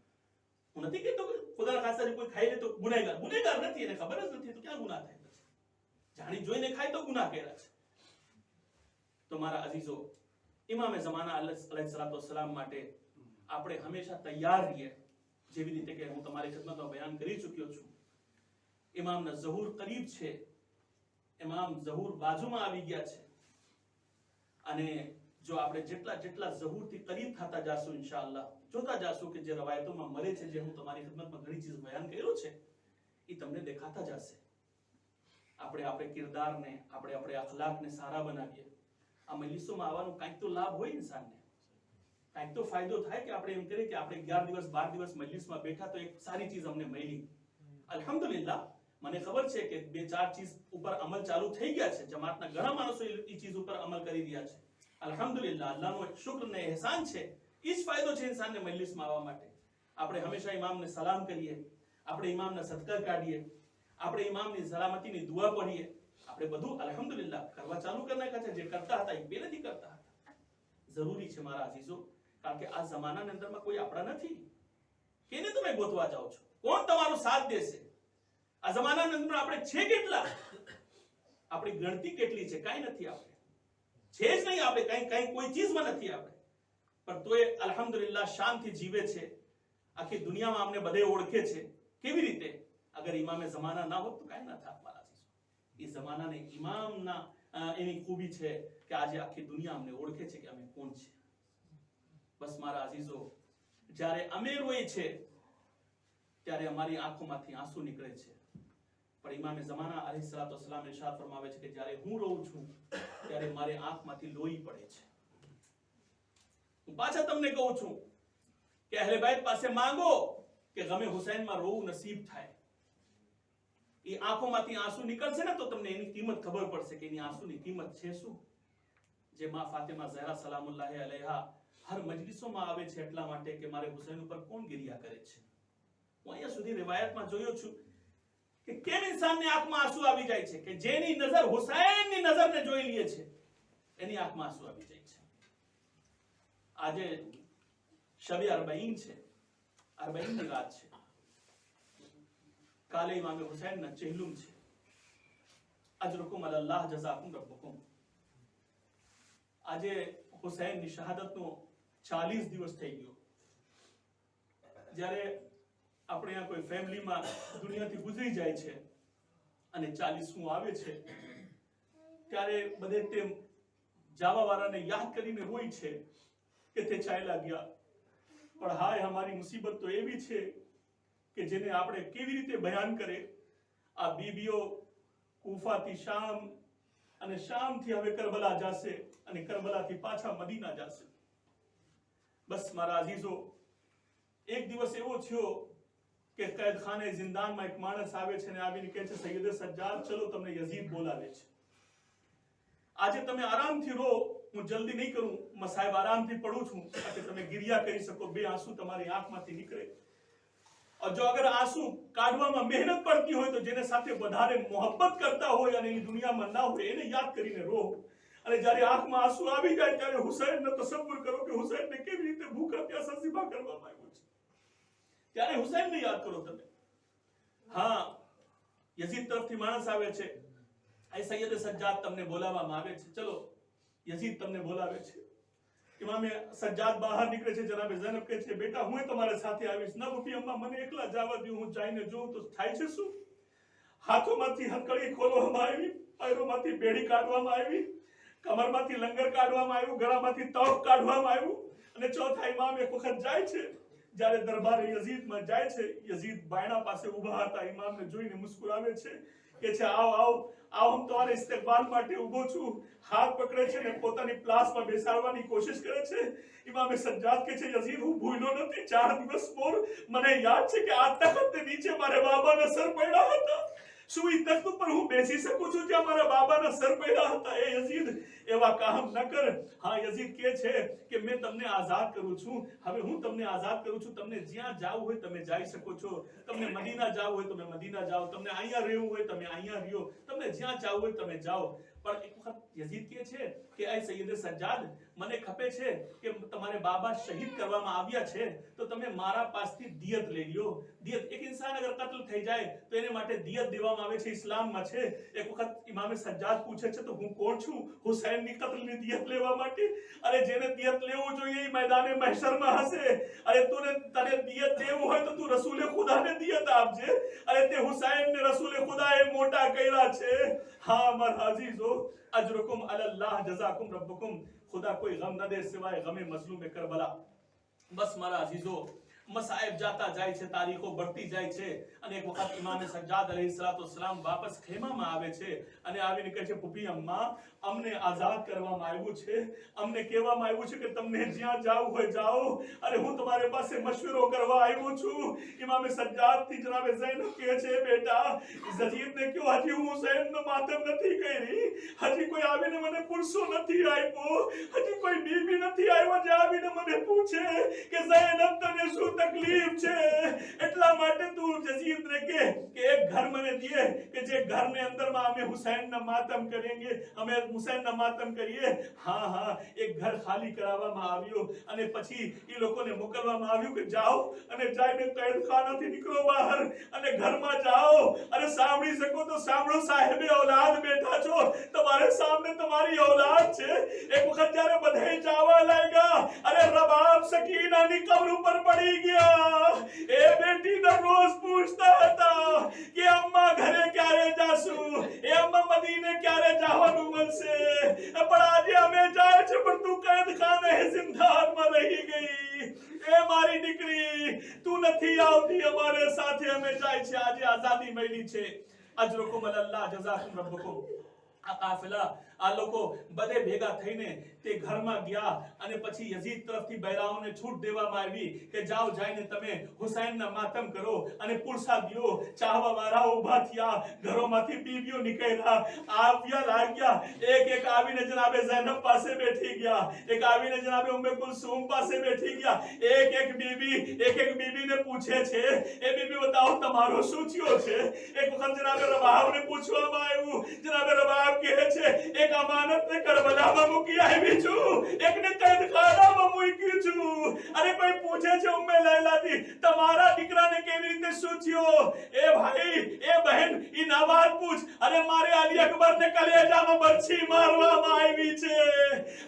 હું નથી કહેતો કે ખુદાના ખાસ્તે કોઈ ખાઈ લે તો ગુનેગાર નથી, એને ખબર જ નથી તો ક્યાં ગુનાહ થાય? જાણી જોઈને ખાય તો ગુનાહ કર્યા છે. તો મારા અઝીઝો, ઇમામે ઝમાના અલૈહિસ્સલામ માટે આપણે હંમેશા તૈયાર રહીએ. જેવી રીતે કે હું તમારી ખિદમતમાં બયાન કરી ચૂક્યો છું, ઇમામના ઝહૂર કરીબ છે, ઇમામ ઝહૂર બાજુમાં આવી ગયા છે. અને જો આપણે જેટલા ઝહૂરથી કરીબ થતા જાશું ઇન્શાઅલ્લાહ, જોતા જાશું કે જે રવાયતોમાં મળે છે, જે હું તમારી ખિદમતમાં ઘણી ચીજ બયાન કર્યો છે, એ તમને દેખાતા જશે. આપણે કિરદારને, આપણે અખલાકને સારા બનાવીએ. આ મજલિસોમાં આવવાનું કંઈક તો લાભ હોય ઇન્સાનને, કંઈક તો ફાયદો થાય કે આપણે એમ કરીએ કે આપણે 11 દિવસ 12 દિવસ મજલિસમાં બેઠા તો એક સારી ચીજ અમને મળી. અલ્હમ્દુલિલ્લાહ, મને ખબર છે કે 2-4 ચીજ ઉપર અમલ ચાલુ થઈ ગયા છે. જમાતના ઘણા માણસો એ ચીજ ઉપર અમલ કરી રહ્યા છે. અલ્હમ્દુલિલ્લાહ, અલ્લાહનો શુક્ર ને એહસાન છે. એ જ ફાયદો છે ઇન્સાનને મજલિસમાં આવવા માટે. આપણે હંમેશા ઇમામને સલામ કરીએ, આપણે ઇમામના સદકા કાઢીએ, આપણે ઇમામની સલામતીની દુઆ પઢીએ. આપણે બધું અલ્હમ્દુલિલ્લાહ કરવા ચાલુ કરી નાખ્યા છે. જે કરતા હતા એ પહેલેથી કરતા હતા. જરૂરી છે મારા અઝીઝો, કારણ કે આ જમાનાની અંદરમાં કોઈ આપણા નથી. કેને તમે ગોતવા જાઓ છો? કોણ તમારો સાથ દેશે? આ જમાનાની અંદર આપણે છે કેટલા? આપણી ગણતી કેટલી છે? કાંઈ નથી. આપણે છે જ નહીં. આપણે કઈ કોઈ ચીજમાં નથી આપણે. પણ તોય અલ્હમ્દુલિલ્લાહ શાનથી જીવે છે. આખી દુનિયામાં અમને બધે ઓળખે છે. કેવી રીતે? અગર ઇમામે જમાના ના હોત તો કાંઈ ના થાત મારા અઝીઝો. એ જમાનાને ઇમામના એની ખૂબી છે કે આજે આખી દુનિયા અમને ઓળખે છે કે અમે કોણ છે. બસ મારા અઝીઝો, જ્યારે અમે રોઈએ છે ત્યારે અમારી આંખોમાંથી આંસુ નીકળે છે. પણ ઇમામે ઝમાના અલૈહિસ્સલામ ઇરશાદ ફરમાવે છે કે જ્યારે હું રોઉં છું ત્યારે મારી આંખમાંથી લોહી પડે છે. હું પાછા તમને કહું છું કે અહલે બેત પાસે માંગો કે ગમે હુસૈનમાં રોવું નસીબ થાય. એ આંખોમાંથી આંસુ નીકળશે ને તો તમને એની કિંમત ખબર પડશે કે એની આંસુની કિંમત છે શું. જે માં ફાતિમા ઝહરા સલામુલ્લાહ અલૈહા હર મજલિસોમાં આવે છે એટલા માટે કે મારે હુસૈન ઉપર કોણ ગિરિયા કરે છે. હું અહીંયા સુધી riwayatમાં જોયો છું કે કેમ ઇન્સાનની આંખમાં આંસુ આવી જાય છે કે જેની નજર હુસૈનની નજરને જોઈ લે છે એની આંખમાં આંસુ આવી જાય છે. આજે શબે અરબઈન છે, અરબઈનની રાત છે. કાલે ઇમામે હુસૈનના ચહેલુમ છે. અજરુકુમ અલલ્લાહ જઝાકુમ રબ્બુકુમ. આજે હુસૈનની શહાદતનો 40 દિવસ થઈ ગયો. જ્યારે આપણે અહીંયા કોઈ ફેમિલીમાં દુનિયાથી ગુજરી જાય છે અને 40મું આવે છે ત્યારે બધે તે જાવા વાળાને યાદ કરીને રોય છે કે તે ચાલ્યા ગયા. પણ હાય, અમારી મુસીબત તો એવી છે કે જેને આપણે કેવી રીતે બયાન કરે. આ બીબીઓ કૂફાથી શામ અને શામથી હવે કરબલા જશે અને કરબલાથી પાછા મદીના જશે. બસ મારા અઝીઝો, એક દિવસ એવો થયો કે કૈદખાને જિંદાનમાં એક માણસ આવે છે અને આવીને કહે છે, સૈયદ સજ્જાદ, ચલો તમને યઝીદ બોલાવે છે. આજે તમે આરામથી રો, હું જલ્દી નહીં કરું, મસાહેબ આરામથી પડું છું કે તમે ગિરિયા કરી શકો, 2 આંસુ તમારી આંખમાંથી નીકળે. જો અગર આંસુ કાઢવામાં મહેનત પડતી હોય તો જેને સાથે વધારે મોહબ્બત કરતા હોય અને એની દુનિયામાં ના હોય એને યાદ કરીને રો. અને જ્યારે આંખમાં આંસુ આવી જાય ત્યારે હુસૈનનો તસવ્વુર કરો કે હુસૈનને કેવી રીતે ભૂખા પ્યાસા ઝિબા કરવામાં આવ્યો છે. ત્યારે હુસૈનને યાદ કરો તમે. હા, યઝીદ તરફથી માણસ આવે છે, એ સૈયદ સજ્જાદ તમને બોલાવવામાં આવે છે. ચલો, યઝીદ તમને બોલાવે છે. ઇમામે સજ્જાદ બહાર નીકળે છે. જનાબે ઝૈનબ કહે છે, બેટા હું તમારા સાથે આવીશ. ના બુટી અમ્મા, મને એકલા જવા દો, હું જઈને જોઉં તો થાય છે શું. હાથોમાંથી હથકડી ખોલવામાં આવી, પૈરોમાંથી બેડી કાઢવામાં આવી, કમરમાંથી લંગર કાઢવામાં આવ્યું, ગળામાંથી તોપ કાઢવામાં આવ્યું અને ચોથા ઇમામ એક વખત જાય છે. જ્યારે દરબારે યઝીદમાં જાય છે, યઝીદ બાયણા પાસે ઊભા હતા. ઇમામને જોઈને મુસ્કુરાવે છે કે છે, આવો આવો આવો, હું તમારા ઇસ્તકબાલ માટે ઊભો છું. હાથ પકડે છે ને પોતાની પ્લાસમાં બેસાડવાની કોશિશ કરે છે. ઇમામે સજ્જાદ કહે છે, યઝીદ, હું ભૂલ્યો નથી. 4 દિવસ મોર મને યાદ છે કે આ તખતને નીચે મારા બાબાના સર પડ્યા હતા. શું એ તખ્ત ઉપર હું બેસી શકું છું જ્યાં મારા બાબાના સર પડ્યા હતા? એ યઝીદ, એવા કામ ન કર. હા, યઝીદ કહે છે કે મેં તમને આઝાદ કરું છું. હવે હું તમને આઝાદ કરું છું. તમને જ્યાં જાવું હોય તમે જઈ શકો છો. તમને મદીના જાવું હોય તમે મદીના જાઓ. તમને અહીંયા રહેવું હોય તમે અહીંયા રહ્યો. તમને જ્યાં જાવું હોય તમે જાઓ. પણ એક વખત યઝીદ કહે છે કે એ સૈયદ સજ્જાદ મને ખપે છે કે તમારે બાબા શહીદ કરવામાં આવ્યા છે તો તમે મારા પાસથી દિયત લઈ લ્યો. દિયત, એક ઇન્સાન અગર કત્લ થઈ જાય તો એને માટે દિયત દેવામાં આવે છે, ઇસ્લામમાં છે. એક વખત ઇમામે સજ્જાદ પૂછે છે તો હું કોણ છું હુસૈનની કત્લની દિયત લેવા માટે? અરે જેને દિયત લેવું જોઈએ એ મેદાને મહેશરમાં હશે. અરે તને દિયત દેવું હોય તો તું રસૂલે ખુદાને દિયત આપજે. અરે તે હુસૈનને રસૂલે ખુદાએ મોટા કર્યા છે. હા મારા અઝીઝો, અજરકુમ અલલ્લાહ જઝાકુમ રબ્બુકુમ. खुदा कोई गम न दे सिवाय गमे मजलूम करबला. बस मारा अजीजो, मसाइब जाता જાય છે, તારીખો बढ़ती જાય છે અને એક વખત ઇમામ સજ્જાદ અલૈહિસ્સલામ વાપસ ખેમામાં આવે છે અને આવીને કહે છે પુપી અમ્મા, અમને આઝાદ કરવામાં આવ્યું છે, અમને કહેવામાં આવ્યું છે કે તમને જ્યાં જાવ હોય જાઓ, અરે હું તમારી પાસે મશવરો કરવા આવ્યો છું. ઇમામ સજ્જાદ થી જનાબ ઝૈનબ કહે છે બેટા યઝીદ ને ક્યો હજી હું હુસૈનનો માતમ નથી કરી, હજી કોઈ આવીને મને પુરસો નથી આપ્યો, હજી કોઈ બીબી નથી આવ્યો જે આવીને મને પૂછે કે ઝૈનબ તને શું તકલીફ છે. એટલા માટે તું યઝીદ ને કે એક ઘર મને દે કે જે ઘરને અંદરમાં અમે હુસૈનના માતમ કરેંગે, અમે હુસૈનના માતમ કરીએ. હા હા, એક ઘર ખાલી કરાવવામાં આવ્યું અને પછી એ લોકોને મોકલવામાં આવ્યું કે જાઓ અને જઈને કૈદખાનાથી નીકળો બહાર અને ઘરમાં જાઓ. અરે સાંભળી શકો તો સાંભળો, સાહેબે औलाद બેઠા છો, તમારે સામે તમારી औलाद છે. એક વખત જ્યારે બધાય જાવા લાગ્યા, અરે રબાબ સકીનાની કબ્ર ઉપર પડી ગયા. એ બેટી દરરોજ પૂછતા હતા કે અમ્મા ઘરે ક્યારે જાશું, એ અમ્મા મદીને ક્યારે જવાનું મળશે, પણ આજે અમે જાય છે પણ તું કૈદખાને જિંદાનમાં રહી ગઈ. એ મારી દીકરી, તું નથી આવતી અમારે સાથે, અમે જાય છે, આજે આઝાદી મળી છે. અજરકુમ અલલ્લાહ જઝાકુમ રબ્બુકુમ. આ કાફિલા આ લોકો બધે ભેગા થઈને તે ઘરમાં ગયા અને પછી યઝીદ તરફથી બૈરાઓને છૂટ દેવામાં આવી કે જાઓ જઈને તમે હુસૈનના માતમ કરો અને પુરસા દિયો. ચાહવા વાળાઓ ઊભા થયા, ઘરોમાંથી બીબીઓ નીકળ્યા, આવ્યા લાગ્યા, એક એક આવીને જનાબે ઝૈનબ પાસે બેઠી ગયા, એક આવીને જનાબે ઉમ્મે કુલસુમ પાસે બેઠી ગયા. એક એક બીબીને પૂછે છે એ બીબી બતાવો તમારો શું થયો છે. એક વખત જનાબે રબાબને પૂછવામાં આવ્યું, જનાબે રબાબ કહે છે એક અમાનત ને કરબલામાં મૂકી આવી છું, એકને કૈદખાનામાં મૂકી છું. અરે કોઈ પૂછે છે ઉમ્મે લૈલાથી તમારા દીકરાને કેવી રીતે શું થયો. એ ભાઈ, એ બહેન, ઈ ના વાત પૂછ. અરે મારે અલી અકબરને કલેજામાં બરછી મારવામાં આવી છે.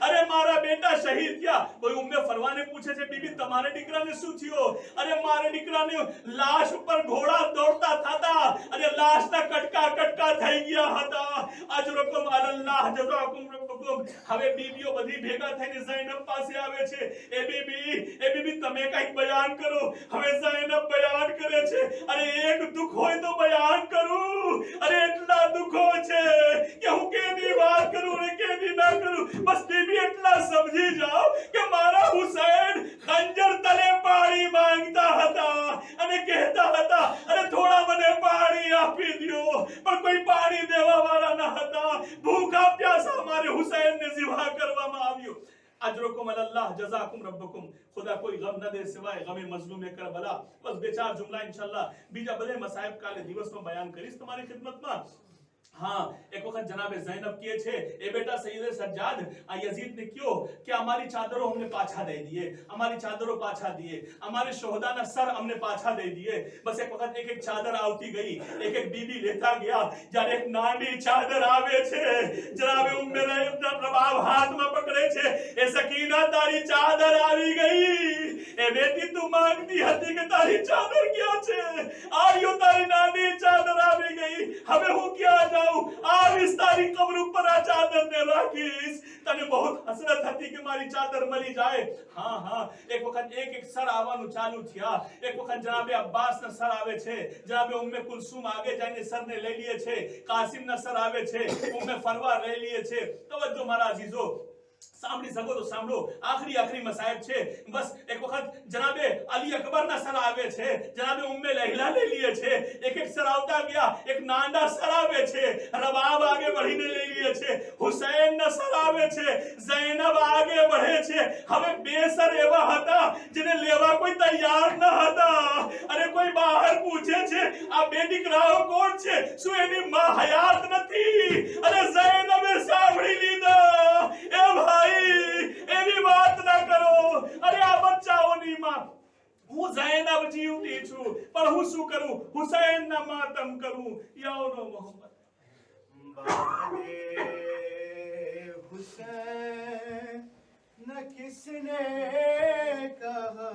અરે મારા બેટા શહીદ થયા. કોઈ ઉમ્મે ફરવાને પૂછે છે બીબી તમારે દીકરાને શું થયો. અરે મારે દીકરાને લાશ ઉપર ઘોડા દોડતા થતા અને લાશના કટકા થઈ ગયા હતા. અજરકુમ અલલ્લાહ જઝાકુમ રબ્બુકુમ. હવે બીબીઓ બધી ભેગા થઈને ઝૈનબ પાસે આવે છે. એ બીબી તમે કઈક બયાન કરો. હવે ઝૈનબ બયાન કરે છે. અરે એક દુખ હોય તો બયાન કરું, અરે એટલા દુખો છે કે હું કેની વાત કરું ને કેની ના કરું. બસ બીબી એટલા સમજી જાઓ કે મારા હુસૈન ખંજર તલે પાણી માંગતા હતા અને કહેતા હતા અરે થોડા મને પાણી આપી દો, પણ કોઈ પાણી દેવા વાળા ન હતા. ભૂખા પ્યાસા મારે હુસૈનને ઝિબા કરવામાં આવ્યો. अजरकुम अल्लाह जज़ाकुम रब्बुकुम. खुदा कोई गम न दे सिवाय गमे मजलूम करबला. बस બે ચાર જુમલા ઇન્શાઅલ્લાહ બીજા બધે મસાઇબ કાલે દિવસમાં બયાન કરીશ તમારી ખિદમતમાં. हाँ, एक वक्त जनाबे ज़ैनब किए छे ए बेटा सैयद सज्जाद आ यजीद ने क्यों कि हमारी चादरों हमने पाछा दे दिए, हमारी चादरों पाछा दिए, हमारे शोहदाना सर हमने पाछा दे दिए. बस एक वक्त एक चादर आवती गई, एक बीबी लेता गया. જ્યારે એક નાની ચાદર આવે છે, જનાબે ઉમ્મે રબાબ હાથમાં પકડે છે, એ સકીના તારી ચાદર આવી ગઈ. એ બેટી તું માંગતી હતી કે તારી ચાદર ક્યાં છે, આયો તારી નાની ચાદર આવી ગઈ. હવે હું ક્યાં જાઉં. આ વિસ્તારી કબ્ર ઉપર આ ચાદર ને રાખીશ. તને बहुत હસરત હતી કે મારી ચાદર મળી જાય. હા હા, એક વખત એક સર આવવાનું ચાલુ થયા. એક વખત જનાબે અબ્બાસ ના સર આવે છે, જનાબે ઉમ્મે કુલસુમ આગે જઈને સર ને લઈ લે છે, કાસિમ ના સર આવે છે, ઉમ્મે ફરવા લઈ લે છે. તવજ્જો મારા અઝીઝો, સાંભળી શકો તો સાંભળો, આખરી મસાયબ છે. બસ એક વખત જનાબે અલી અકબર ના સર આવે છે, જનાબે ઉમ્મે લૈલા લઈ લીએ છે. એક સર આવતા ગયા, એક નાના સર આવે છે, રબાબ આગે बढ़ીને લઈ લીએ છે, હુસૈન ના સર આવે છે, ઝૈનબ આગે बढ़ે છે. હવે બે સર એવા હતા જેને લેવા કોઈ તૈયાર ન હતા. અરે કોઈ બહાર પૂછે છે આ બે દીકરાઓ કોણ છે, શું એની માં હયાત નથી. અરે ઝૈનબે હું ઝૈનબ જીવતી છું પણ હું શું કરું હુસૈનના માતમ કરું યાનો મોહમ્મદ बादे हुसैन न किसने कहा